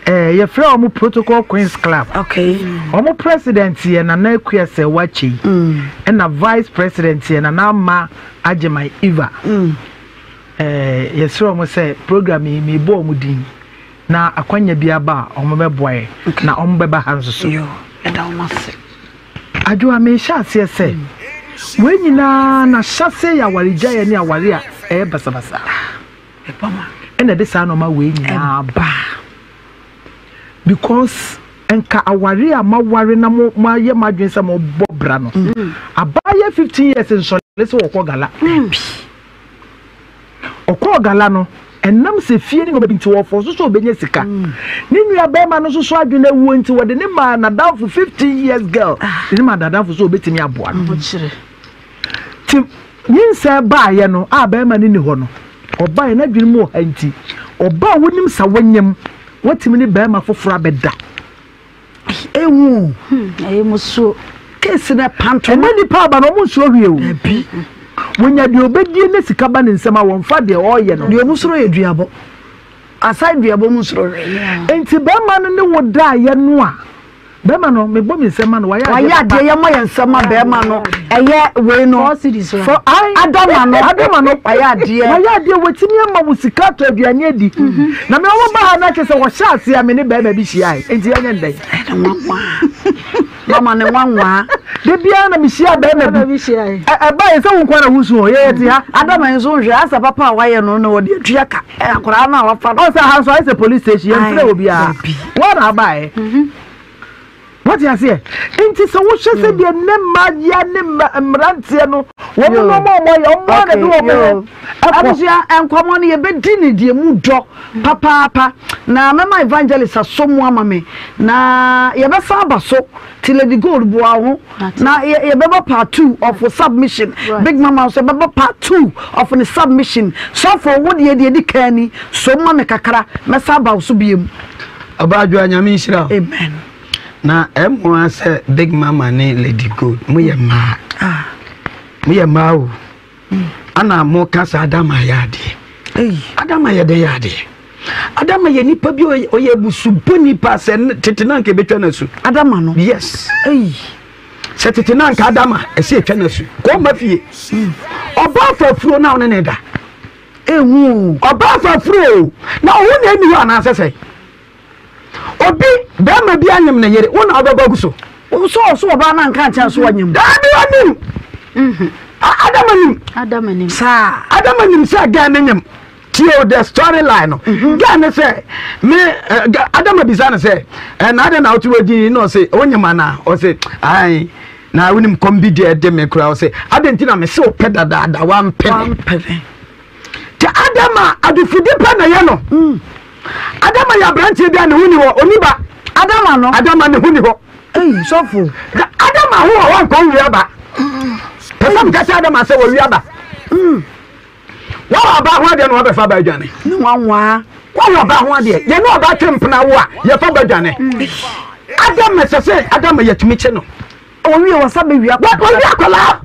Speaker 5: ye frɛ omo protocol Queens Club
Speaker 3: okay
Speaker 5: omo president ye na na akuese wachi na vice president ye na na ma Ajimai Eva ye frɛ omo say program me bo omo din na akwanya bia ba omo beboa ye na omo beba hanso so
Speaker 3: yo eda omo se
Speaker 5: adwo me sha se se we nyina na hyase ya warija ye ni aware a basa basa
Speaker 3: epama
Speaker 5: ena de sa no ma we nyina ba because enka aware a maware na mo ye madwen sa mo bobra no abaya 15 years in so lese okogala okogala no enam se fie ni obi nti wo fo so obenye sika ni nua be ma no so adwene wuo nti wo de ne ma na down for 15 years girl ni ma da down for so obetimi aboa no chire ti nyinsa ba ye no a be ma ni ho no oba na adwene mu ha nti oba wonim sa wonyem watimi ni be ma foforo abeda ewu
Speaker 3: muso kesi na panto
Speaker 5: emani pa ba no mo nsuo hwie o bi wonya de obedie ne sika ba ne nsema won fa de oye no
Speaker 3: de omusoro eduabo aside duabo musoro
Speaker 5: enti be ma no ne woda ye no a be ma no me bom nsema no
Speaker 3: waya de ye mo ye nsema be ma no eye we no for adama no waya de
Speaker 5: wetimi ama wo sika to aduane adi na me wo ba ha na kese wo sha ase ame ne be ma bi hia enti anya ndai
Speaker 3: mama ne wanwa
Speaker 5: de bia na mi hia be ma bi hia ba ye se wo kwa na husu ye ti ha
Speaker 3: adama nso hwe asa papa waye no no de atua ka akora na wafa
Speaker 5: o sa ha so ai se police station ye mfre obi a wo na ba e what you say inti so wo hwese de ne magia ne mrantie no wo no mo ye mo na do wo
Speaker 3: abusia enkomo ne ye bedi ne die mu do papa na mama evangelist asomu amame na ye be fa abaso till the gold boa ho na ye be part 2 of submission big mama so be part 2 of the submission so for wo de di kani so mama kakra me sa ba so biem
Speaker 4: abadwo anyame nhira
Speaker 3: amen
Speaker 4: na emo say big mama ne lady gold mo ye ma o ana mo kasa adama yade adama yade adama ye nipa bi oye busu boni pass tetena nke betwa na su
Speaker 3: adama no
Speaker 4: yes se tetena nke adama ese etwa na su ko ma fie oba fafuro na one ne da
Speaker 3: ewu
Speaker 4: oba fafuro na wo na emi ho ana sese obi be ma bi anyem na yere wona obabagu so
Speaker 3: oba na nka ntia so wanyem
Speaker 4: da bi wanim adamanim sa ga nanyem tio the storyline no ga ne say me adama bizana say na de na otu wagi no say onyema na o say ai na wonim kombi de de me kura wo se adentina me se o peda da wan pene te adama adufudi pa na ye no adama ya branche bia ne huni ho oniba adama ne huni ho
Speaker 3: sofo
Speaker 4: adama ho wan ko wi aba person ka say adama say wo wi aba wa ba ho de no ba fa ba dwane
Speaker 3: ne wanwa
Speaker 4: wa ba ho de ye no ba twempna wo a ye fa ba dwane adama say adama ya tumi che no
Speaker 3: owi o sa be wi
Speaker 4: akola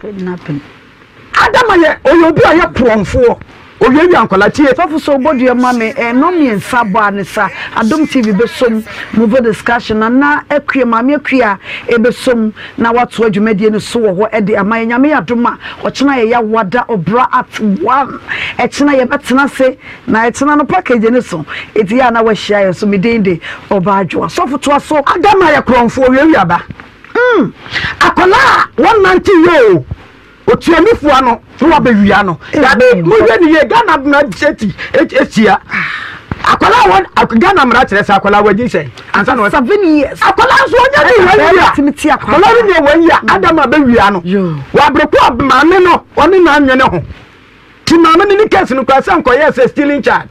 Speaker 4: adama ye oyobi aye promfo oyewi ankola tie
Speaker 3: sofo so bodu ma me no me nsabo anisa Adom TV be som move discussion na akue ma me akua e be som na wato adwumadie no so wo ho e de ama nyame yadoma ochena ye ya wada obra at 1 e chena ye betena se na e chena no package ne so e di ya na wa hia so me dende oba adwo sofo to so
Speaker 4: adama ye kromfo oyewi aba akola 190 yo otuanifu ano wa be wia no yabe mo ye ni ye Ghana na jeti etia akola won Ghana mra kire sa akola waji sei ansa no
Speaker 3: 7 years
Speaker 4: akola so onya ni wia
Speaker 3: timiti
Speaker 4: akola ni wia adama be wia no wa breko ma me no oni na anwene ho ti ma me ni case no kwasa nko yes stealing charge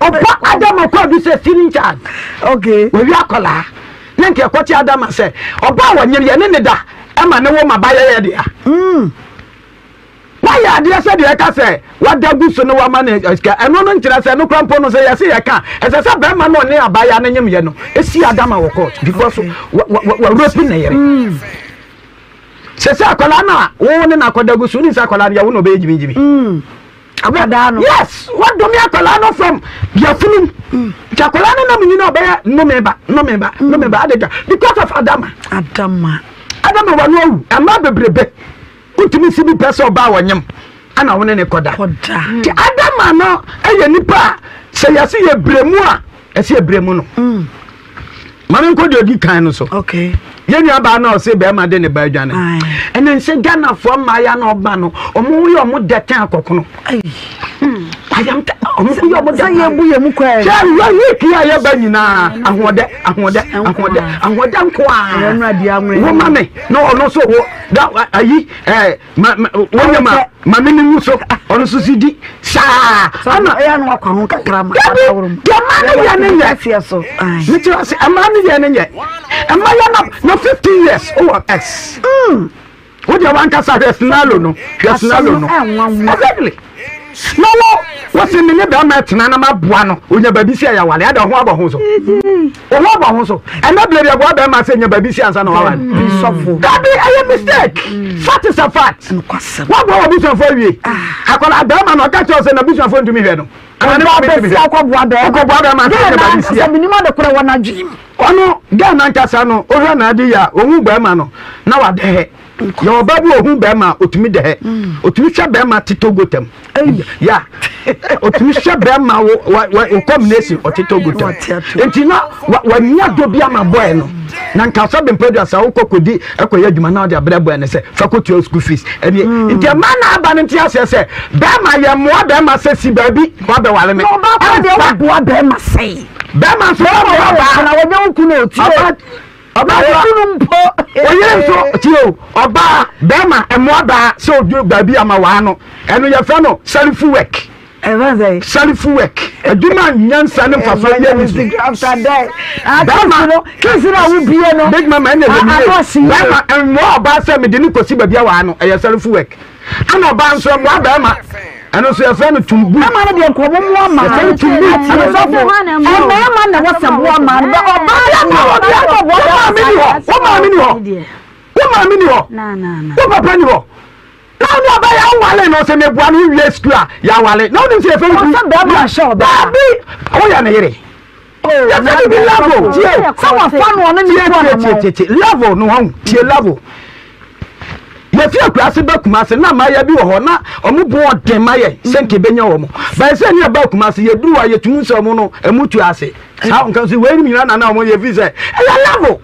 Speaker 4: opa adama ko bi say stealing charge
Speaker 3: okay
Speaker 4: we wia akola nanke kwoti adama say oba wanyem ye ne da ama ne wo mabaya ye dia why ya dia say dia ka say wadagu so no wa ma ne eno no nkira say no krampo no say ya say ya ka ese say be ma no ne abaya ne nyem ye no esi adama wo court because wa rape na yere say akola na wo ne na kodagu so ni say akola ya wo no be jimi
Speaker 3: abada no
Speaker 4: yes what do me akola no from dia funum chakola no na munyi na obeya no member adega because of adama wa no ama bebrebe utimi sibi person ba wonyem ana wone ne koda ti adama no eye nipa se yase ye bremu a ese ye bremu no mama nko de odi kan no so
Speaker 3: okay
Speaker 4: yeni aba na o se be ma de ne ba dwane ene nse Ghana fo ma ya na oba no omo wi omo de tan akokono ayam ta omo wi omo de
Speaker 3: ye bu ye mu kwa
Speaker 4: ya we ki ya ba nyina ahode nko a
Speaker 3: enu adi amre
Speaker 4: wo mame no ono so wo da ayi wonya ma me ni so ono so sidi sa
Speaker 3: ana ya no akwa ho kakra ma
Speaker 4: ya ma ne ya ne ya
Speaker 3: so
Speaker 4: ni ti wase ama ne ya ne ya ama ya na 15 years oh x what you want to say finalo no exactly no what's in the be ma tena na maboa no onya babi si ya wale ada ho abo so and not blame your be ma say nya babi si ansa na wale
Speaker 3: sofo
Speaker 4: that be a mistake fact is a fact what go obi so for wie akola be ma no ka cho say na bi so for ntumi hwe no ana ba be si akwaboa be ma say babi si ya
Speaker 3: minima de kura wana dream
Speaker 4: ono Ghana nkasa no ohwe na ade ya ohu be ma no na wade he yo babu ohu be ma otumi de he otumi hwe be ma titogotem ya otumi hwe be ma wo combination otitogotem enti na wanya do bia ma boy no na nkasa be producer wo kokodi ekoya adwuma na ode abra boy ne se faculty school fees eni enti ma na aba ne ntia se be ma ye mo be ma se si baby wa be wale me
Speaker 3: no ba ko de wa bo be ma sei
Speaker 4: Bema so oba
Speaker 3: na wo nwu kuno ti
Speaker 4: oba kunu mpo oye so ti o oba bema emo aba so odu baby ama wa no eno ye fa no self work self work aduma nyansa ne mfaso ye ni
Speaker 3: after that bema no kisira wo bie no
Speaker 4: big mama ene le bema emo oba se me de ni kosi baby wa no e self work ana oba nso mo bema eno so ye fa no tumbu
Speaker 3: ama no de nko mo ama
Speaker 4: ye tumbu
Speaker 3: ana so fo ama na wo se bo ama no oba ya no wo ma mi ni ho na
Speaker 4: wo papa ni ho na ni aba ya wale no se me bua no wie school ya wale na ni se fe ku
Speaker 3: se be ma show ba
Speaker 4: bi o ya na yere ya se bi level tie
Speaker 3: sama fa no ni
Speaker 4: tie level no ho tie level ye fi akurase ba kumase na ma ya bi wo ho na omo bo odin ma ye senke benya wo mo ba se ni ba kumase ye duwa ye tun so mo no emutu ase sa nkan so we ni na omo ye fi se ya level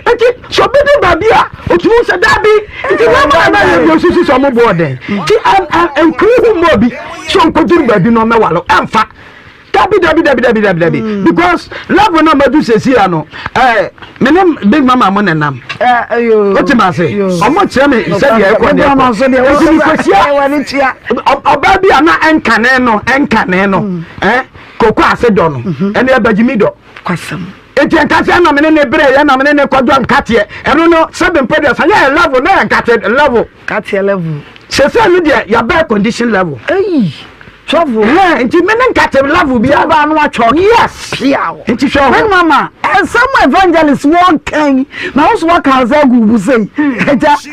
Speaker 4: eti so bi do babia o tun se da bi eti na ye susu so mo bo odin ti am kru mo bi so nkodur babi no me walo amfa Dabi. Because love no ma do sesi ano. Menem big mama mo nenam. What you say? Omo kire me say dey ekọ dey. Mama so dey. Oti kwasia wani tia. Oba bi ana enkane no. Koko asedo no. Ene abagimi do. Kwasam. Eti enkase na me ne bre ya na me ne kodo nkate. Eno no 7 products anya level na nkate level. Kate level. Sese no dey ya bad condition level. Travel. Yeah, and you men got a level be about no chalk. Yes. Yeah. And you show when mama and some evangelists walking. Now also what can say go say.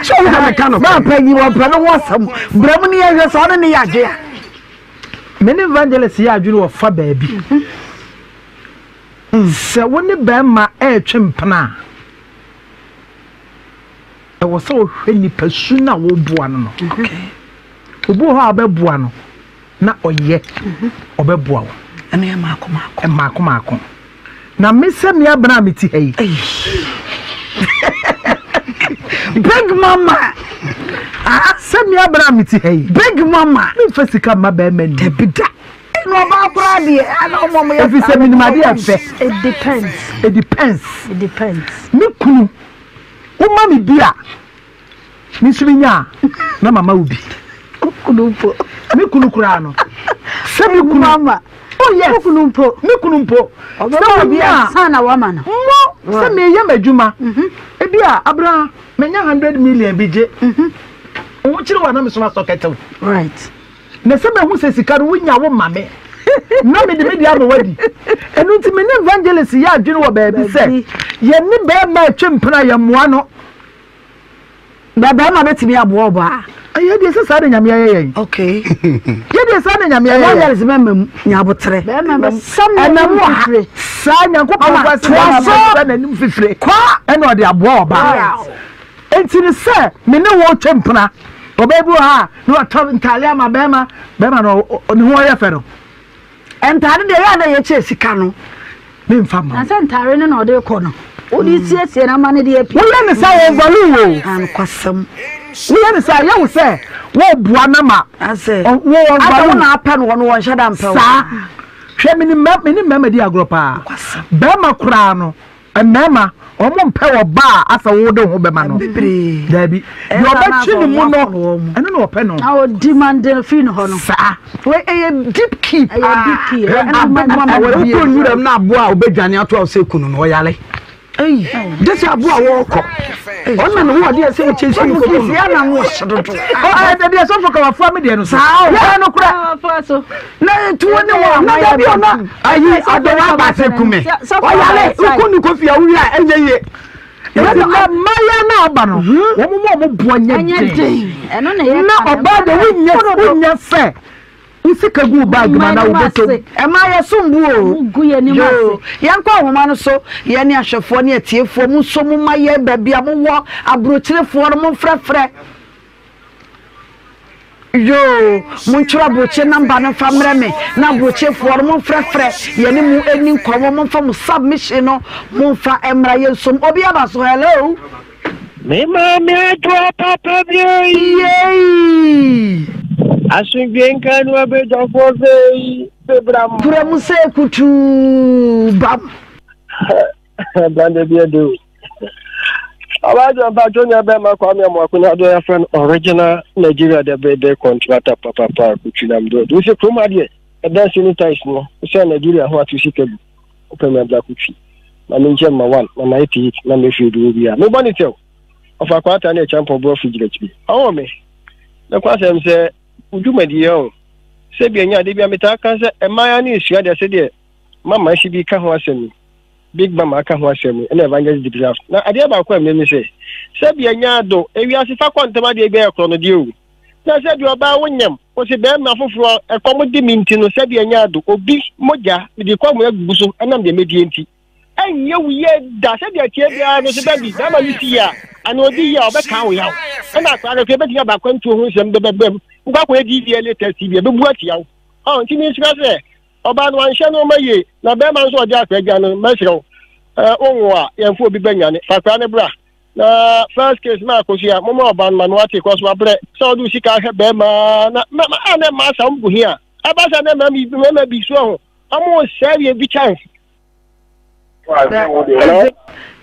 Speaker 4: Show me how kind of man pay you one some. Bremoni and so on the many evangelists here do for baby. So when the bema chimpana. I was so when persona wo buano. Okay. Ubu ha be buano. Na oye obeboa wo ene ya maako na mesem ya bra meti hey big mama sem ya bra meti hey big mama me fasika ma ba ma ni bida no ba bra de ana omo ya fi sem ni ma de afe it depends me kunu o ma mi bia mi subinya na mama ubi kunumpo mi kunukura no sebi kunama oh yes kunumpo oba bia sana wa mana mo se me yam adwuma e bia abra menya 100 million bije o chire wa na me so socket right na se me hu se sika ro nya wo mame na me de media ma wadi enu nti me ne evangelist ya adwene wo baabi se ye ne be ma twempena ya moa no baba ma betimi abo ba aye de se sa de nyame aye okay ye de sa de nyame aye ya ze memam nyabotre be ma sam na mo fifre sa nyankopon kwa se na nim fifre kwa ene o de abo ba enti ne se me ne wo twempena obebu ha no atom ntale ama be ma no ne ho ye fe no entare de ya na ye che sika no me mfa ma na se ntare ne na o de ko no odi siesie na ma ne de api wo ne sa wo valu wo an kwasam wo ne sa ya wo se wo bua na ma ase wo valu na apa no no won hyada mpa sa hwe me ni mama di agropa be ma kura no mama omo mpa wo ba asa wo de ho be ma no dabi yo ba chi ni mu no eno no ope no na o demand fi no ho no sa we deep keep na mama wo bi onyuram na aboa obedwane ato se kunu no yale this abu awoko ona no wo de se chesi ko kisi ana wo sododo de so for ka fa me de no so ya no kura fa so na tuwo ne wo na da bi ona ayi adora ba se kume o yale ukunu ko fi awuri a enye maya na aba no wo mo bo nyede eno na ye na oba de wunya fe usika gu bag mana wo beto e ma ye sumbu o gu ye ni mase ye nko ahoma no so ye ni ahwefo ne atiefo mu so mu ma ye babia mo wo abrochirefo no mo frefre yo mun chura boche namba no famre me na brochefo no mo frefre ye ni mu eni nkomo mo fa mu submission no mo fa emra ye som obi aba so hello me ma me to papa bi asun bien kanu abe dofo be bram pram se kutu bam bande bi do abajo ba jonya be ma kwa me mo akunya do ya friend original Nigeria de be de contractor papa kutu nam do do se kroma de e dan sini tais no se Nigeria ho atu sikabu o pe me bla kutu na me nje ma 1 na 98 na me fi do bia me boni tel of akwata na champion bro figurate bi awo me na kwa sem se udumadi yo se bi anya de bi ameta kan se emaya ni isua de se de mama shi bi ka ho asemi big mama ka ho asemi na evangelist de draft na ade ba kwa me se bi anya do ewi asifa kwantama de bi ekro no de o na se bi oba wonyam o se be ma foforo ekom di minti no se bi anya do obi moja de kwa mo aguso anam de medi enti anye wuye da se bi atie bia no se baby na ma ni ya ana odi ya obeka wo ya na kwa no ke be tinga ba kwantu ho nsem de bebem ngwa kwa di die latest bi be buati ya o nti ni sika se oba no anhye no maye na be ma nso odi akwaga no mehiro onwo a yemfo obi banyane fakra ne bra na first case ma akosia mo ma oba no ati ko so abre so do sika he be ma na ana ma sa mbu hia abasa na ma bi so ho
Speaker 7: amo share ye bi chance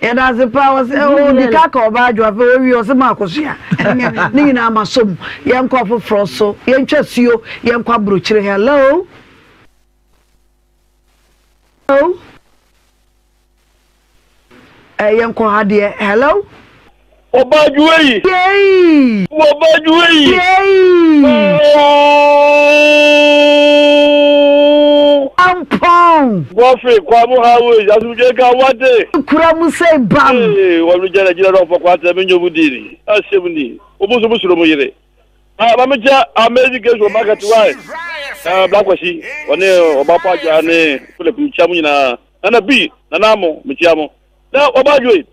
Speaker 3: and as the powers the kaka obajo afa wi o se ma akosia ni nyina amasom yen kwa foforo so yen twasuo yen kwa brochire hello hello yen kwa hade hello
Speaker 7: obajuwe
Speaker 3: yey
Speaker 7: obajuwe
Speaker 3: ampon
Speaker 7: Godfrey kwamu hawe asuje ka wate
Speaker 3: kura mu say bam
Speaker 7: wonu jara jira do fo kwata me nyobu diri asebuni obuso busuro mo yire ba me ja america so market why black washi one obapa ja ne kule kumcha mu nyina na bi na namo me chiamo na obajuwe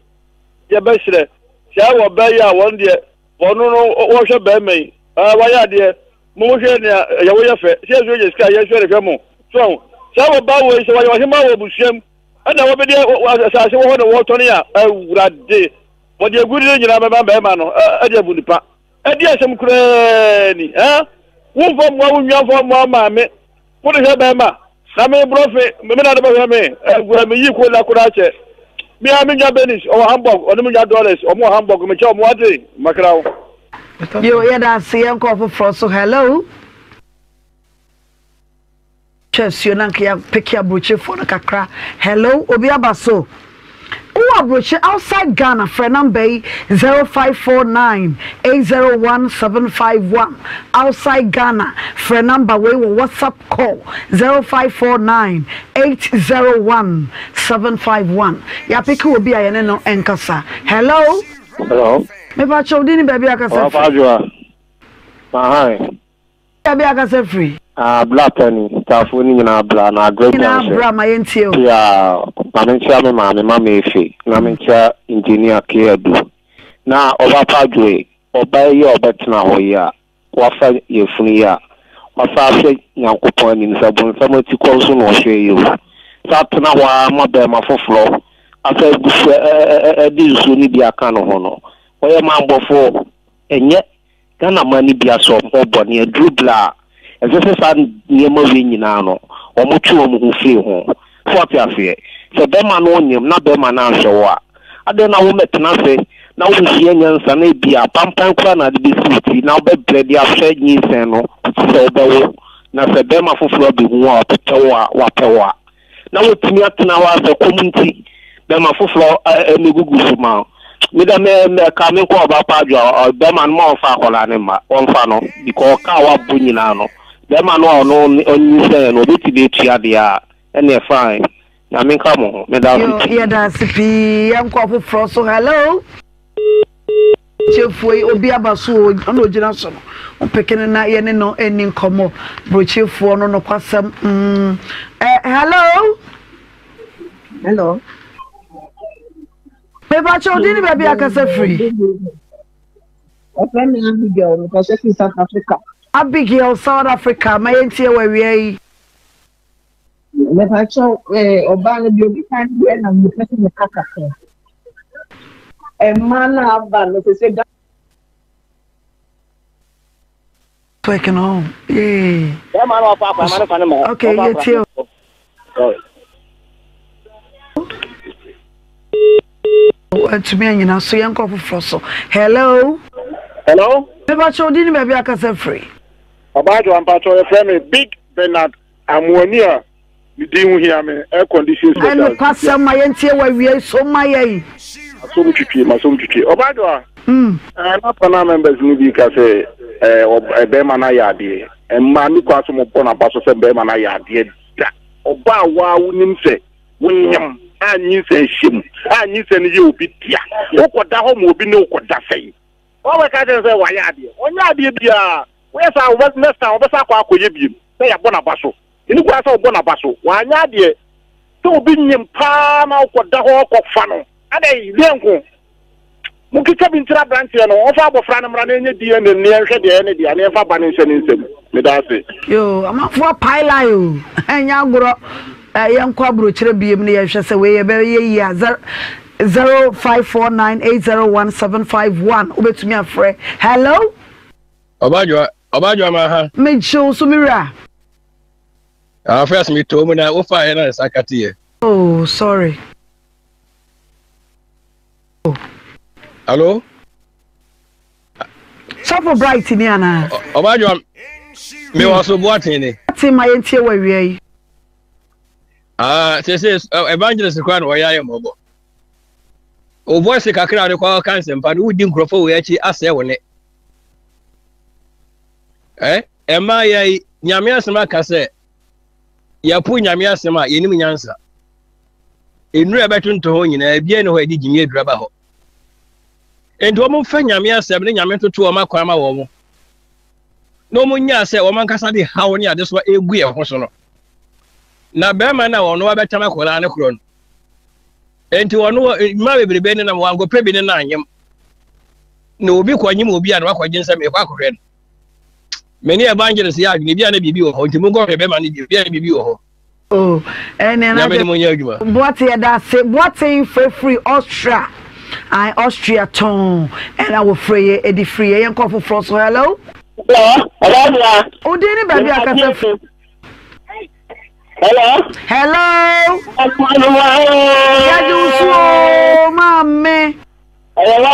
Speaker 7: ye besre sia wo be ya won de wonu no wo hwe be mai wa ya de mo hwe ne ya wo ye fe sia zo je ska ye hwe re mo so sia wo ba wo se wa hima wo busuam ana wo be de asase wo ho ne wo to ne ya awurade wo de gudi ne nyina be ma no e de bu nipa e de asem kura ni wo fo mo wo nwa fo mo ma me wo de hwe be ma na me brofe me na de be hwe me gura me yi ko la kura che me nya benis o Hamburg o nya dollars o mo Hamburg me cha o mo ade makrawo
Speaker 3: yo yeah that see enko for so hello chess you nank ya pick your broche for na kakra hello obi abaso who broche outside Ghana for number 0549 801 outside Ghana for number we WhatsApp call 0549 801 751 ya pick obi ayene no enkasa hello me ba chodi ni baby akasa
Speaker 7: free hi
Speaker 3: baby akasa free
Speaker 7: black penny tafuni nyina bla na great
Speaker 3: na bra ma yentio
Speaker 7: ya mamencha me mama efe na mencha engineer Kedu na oba padwe oba ye obetna ho ya wafa yefuni ya wafa afi nyankopon ni nsabon samoti ko so no hwe ye satna wa mabe mafoforo afa gufu edi so ni dia kan ho no oye mambofo enye kana mani bia so obo ne dribla ezese san niema we nyina no omotu omu fie ho forty afie so be ma no nyem na be ma na ahwewo a ade na wo metena se na wo hie nyansa na bia pampan kura na de bisuti na be bredi ahwe nyinsen no so be wo na se be ma foforo be hu a petewa wa pewa na wo tumi atena wa se community be ma foforo emegugu suma me da me ka me ko ba padwa be ma no ma fa akola ne ma onfa no because ka wa bu nyina no be ma no onyi se no be ti de tua de a ene fine na me ka mo me da
Speaker 3: yeah da sipi yanko for so hello chefoi obi abaso ono gina so no pekene na ye ne no eni nkomo bro chefo no kwasam hello me ba chodi ni baby akasa free
Speaker 9: Open Abigail because she's South Africa.
Speaker 3: Abigail South Africa my entie we we
Speaker 9: Me ba cho obana bi obi kan bi na me pese me kaka se. E mana aba no se ga
Speaker 3: working home yeah
Speaker 7: man of papa man fa mo
Speaker 3: okay yeah tio to me nyina so yanko for so hello me ba chodi ni baby akasa free
Speaker 7: Obajo ampacho e frame Big Bernard Amonia mi di hu hia me air condition
Speaker 3: special and kwasam my entie we we so my yin
Speaker 7: so mutwitwi Obajo na pana members ni bi ka say be ma na ya de emma ni kwaso mo pona paso se be ma na ya de da oba wa wunim se wunyam anyi se him anyi se ni ye obi dia ukoda ho mo obi ne ukoda sei o we ka say wa ya de onya de bia we sa we next time obesa kwa akoye biem say ya bona baso ni kwa sa bona baso wa anya de to obi nyim pa na ukoda ho kofa no adai lenko mukita bintira branch no ofa abofra na mra na enye die ne ne hwe de ne dia ne fa ba ne nse ne nsem me da se
Speaker 3: yo amafo paila yo enya agoro yenkwa bro kire biem ne ye hwe se we ye be ye ya 0549801751 obetumi afre hello
Speaker 10: Obajo ma ha
Speaker 3: me show so mira
Speaker 10: First me told me that offer and Sakati.
Speaker 3: Oh, sorry. Oh.
Speaker 10: Hello?
Speaker 3: Suffer bright in Yana.
Speaker 10: About you, me also watching.
Speaker 3: Team my entire way.
Speaker 10: Says evangelist crown where I am mobile. O voice a crowd of all kinds of but who didn't grow for actually as on it. Am I Yamia Samaka say? Yapu Yamia Sama, enemy answer. In Rebaton to Hon in a bien where did you grab a hole? And woman fan Yamia 7 Yamento to a Makwama woman. No Munya said, Woman Casadi, how near this was a weird horse. Na bema na ono abetama kola ne kro no enti ono ma bebre be ne na wango pe bi ne na anyem na obi kwanyim obi a na wakwaje nsa me kwa akohwe no many evangelist ya ne bia na bibi wo ho enti mo go be ma ne bia na bibi wo ho
Speaker 3: oh ene na
Speaker 10: me mo nya adwuma
Speaker 3: what here that say what in free Austria I Austria ton and I will free e di free yen ko for so hello
Speaker 7: hello
Speaker 3: o de ni baby akasa
Speaker 7: hello.
Speaker 3: Hello. Yajusu, mame.
Speaker 7: Hello,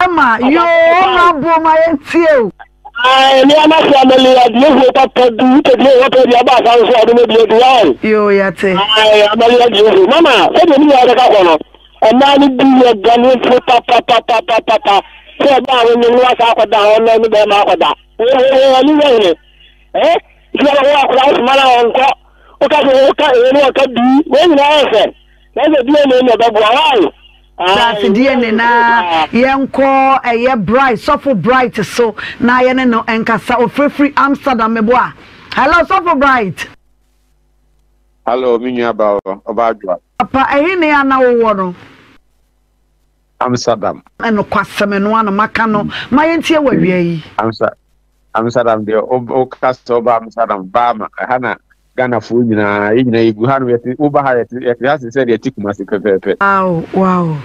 Speaker 3: Emma, yo, mabo my entio.
Speaker 7: Me am a family of you to do what you about house
Speaker 3: yo yate.
Speaker 7: I am a mama, what do you have a man be a gun for papa. So now when you walk out down on them out eh? You walk out man on okay, when you answer. That's a DNA of the
Speaker 3: that's the DNA na yenko eye bright so bright so na ye no enkasa o free Amsterdam meboa. Hello so bright.
Speaker 11: Hello minyu about
Speaker 3: papa ehe ne ana wo no
Speaker 11: Amsterdam
Speaker 3: eno kwasem no ana maka no ma yentie wawie yi
Speaker 11: Amsterdam de o kasto ba Amsterdam ba ma hana Ghana fu nyina igu hanu yeti uba ha yeti hasi said yeti kumasi pepepe.
Speaker 3: Wow.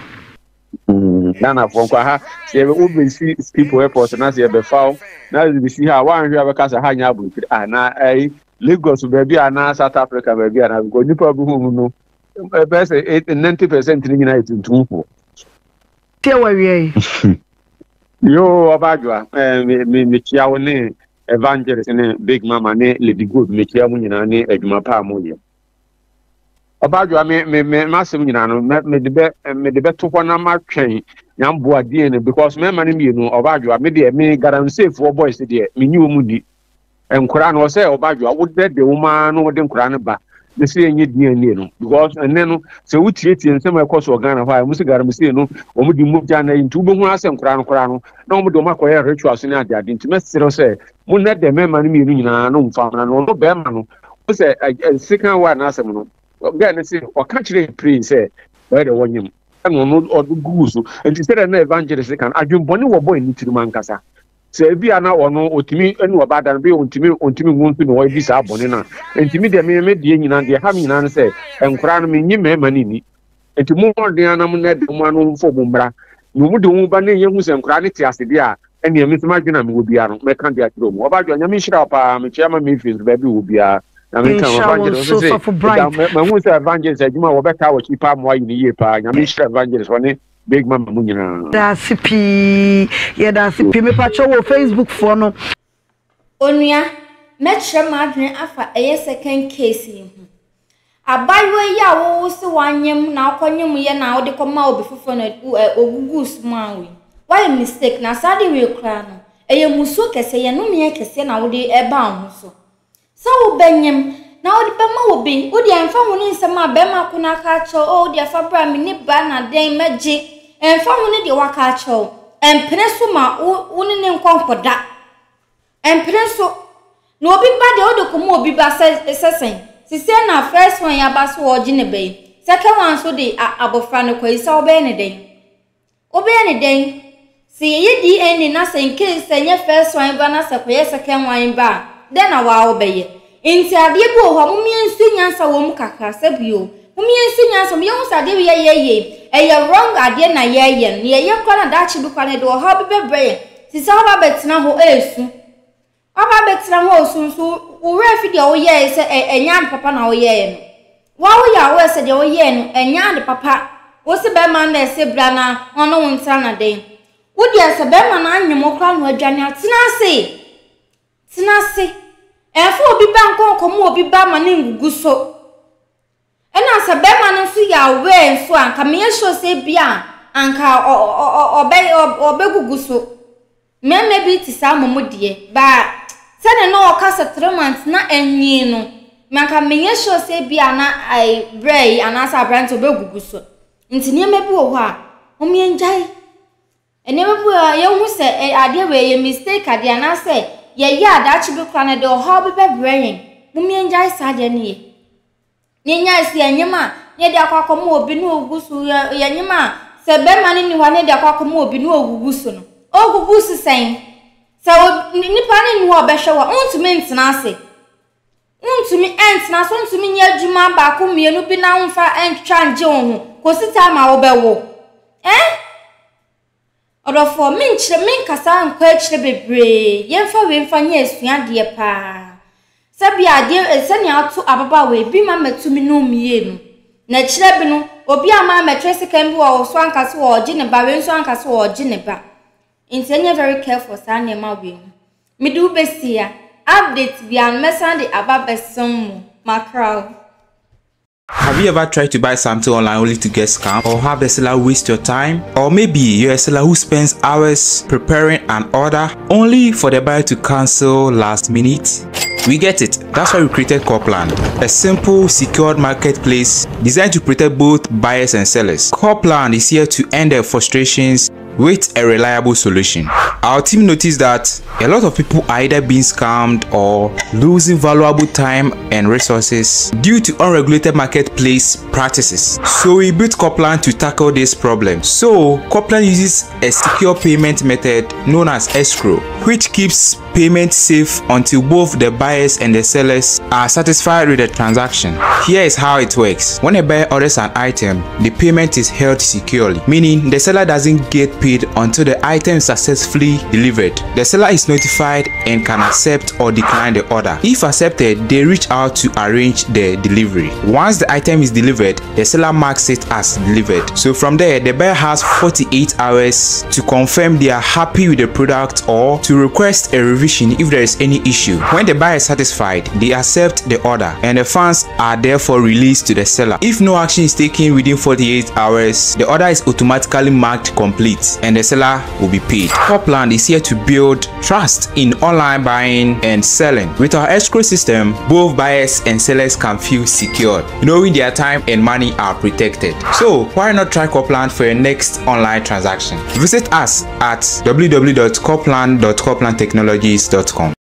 Speaker 11: Ghana fu kwa ha se ube see people airport na se be foul na be see ha wan hwe abeka ha nya abu na Lagos baby na South Africa baby na go nipa bu hu no be say 90% ni nyina etuntum fo.
Speaker 3: Tie wa wie.
Speaker 11: Yo abadwa me chia woni evangelist ne big mama ne lady good me chia mu nyina ne adwuma pa mu ye obadwa me masem nyina no me de be to na ma twen nyambo ade ne because me man me no obadwa me de me guarantee for boys de me nyi omu di enkura no say obadwa wo de woman no de nkura ne ba de se enye DNA no because enne no se wutietie nsem ekoso Ghana fa mu sigara mu se no omu di mu ja na ntu bo hu ase nkura no na omu de makoye rituals ne ade nti mesiro say mu na de mema no mi nyina no mfa na no be ma no o say second one asem no Ghana say o ka kire pray say we de wonyem no no odu guso nti say na evangelist kan adwumbone wo boy ni tiruma nkasa se bia na ono otimi enu obada no be ontimi nguntu no we bisa abone na ntimi de me de nyina de ha nyina no se enkura no menyi mema ni enti mu orden na mu na de mu anu mfo bumbra no mu de mu ba na yehu se enkura ne ti ase bia ene emi tuma dwena me obia no me kan de akiro mu obadwa nyame hira pa me chiama me face ba bi obia na me kan evangelist se ma hu se evangelist adwuma wo beka wo chipa mo ayi ni ye pa nyame hira evangelist woni big mama mu nyina
Speaker 3: da sipi ye da sipi me pa cho wo Facebook for no
Speaker 1: onua metre madwen afa eye second case yi hu abayo ya wo se wanyem na akonyem ye na wo de koma obi fofo na ogugu smawe why mistake na sadi we kra no eye muso kese ye no me kese na wo de eba ho so wo benyem na wo de bema obi wo de amfa ho ni nsema bema ko na ka cho o de afa bra me ni ba na den meje emfa ho ni de waka cho empene so ma wo ni ne nkonkoda empene so no obi ba de o de ko mo obi ba sesen sise na first one ya ba so wo gi ne be second one so de abofra no ko isa obe ne den si ye DNA na se in case enye first one ba na se ko ye second one ba then na wa obeye inti ade bi o ho mumie nsu nyansa wo mu kakra se bio mumie nsu nyansa me hu sade ye wrong ade na ye kwa na da chi bi kwa ne do ho bebre si se ho ba betina ho esu Aba betra ho sunsu wo refi de wo ye se enya papa na wo ye no. Wa wo ya wo se de wo ye no enya de papa. Wo se be man na se bra na ono wo ntra na den. Wo de se be man na anyemo kra no adwane atena ase. Tena ase. Efo obi ba nkonkomo obi ba ma ne ngugu so. Ena se be man no so ya we so anka me sho se bia anka obegugu so. Maybe ti sa momodie ba sene no okasa 3 months na enyi no manka menye sure say bia na ai brei anasa brand obegugu so nti ne mebi wo ho a omie njai ene mebi ye hu se ade we ye mistake ade anasa ye ya adachi bi kra na de ho bi be brain omie njai sa de ne ye nya si anyema ne de akwakomo obi no ogusu ye nyema se be mani ni ho ne de akwakomo obi no ogugu so no ogugu si sen so nipa ni ho behwewa untumi ntena ase untumi entena so untumi nya adwuma ba ko mienu bi na unfa entwa nje ho kosita ma wo bewo odofo min kasa nkwa akire bebre yemfa we mfa nya esua de pa sabi ade sani ato ababa we bi ma matumi no mienu na kire bi no obi ama matrese kan bi wo so ankase wo oje ne ba we so ankase wo oje ne ba. Intenye very careful sana ma we. Me do besia update bi an mesande ababesom macro.
Speaker 12: Have you ever tried to buy something online only to get scammed, or have the seller waste your time? Or maybe you're a seller who spends hours preparing an order only for the buyer to cancel last minute? We get it. That's why we created Copland, a simple, secured marketplace designed to protect both buyers and sellers. Copland is here to end their frustrations with a reliable solution. Our team noticed that a lot of people are either being scammed or losing valuable time and resources due to unregulated marketplace practices. So we built Copland to tackle this problem. So Copland uses a secure payment method known as escrow, which keeps payment safe until both the buyers and the sellers are satisfied with the transaction. Here is how it works. When a buyer orders an item, the payment is held securely, meaning the seller doesn't get paid until the item is successfully delivered. The seller is notified and can accept or decline the order. If accepted, they reach out to arrange the delivery. Once the item is delivered, the seller marks it as delivered. So from there, the buyer has 48 hours to confirm they are happy with the product or to request a revision if there is any issue. When the buyer is satisfied, they accept the order and the funds are therefore released to the seller. If no action is taken within 48 hours, the order is automatically marked complete and the seller will be paid. Copland is here to build trust in online buying and selling. With our escrow system, both buyers and sellers can feel secured, knowing their time and money are protected. So why not try Copland for your next online transaction? Visit us at www.copland.coplandtechnologies.com.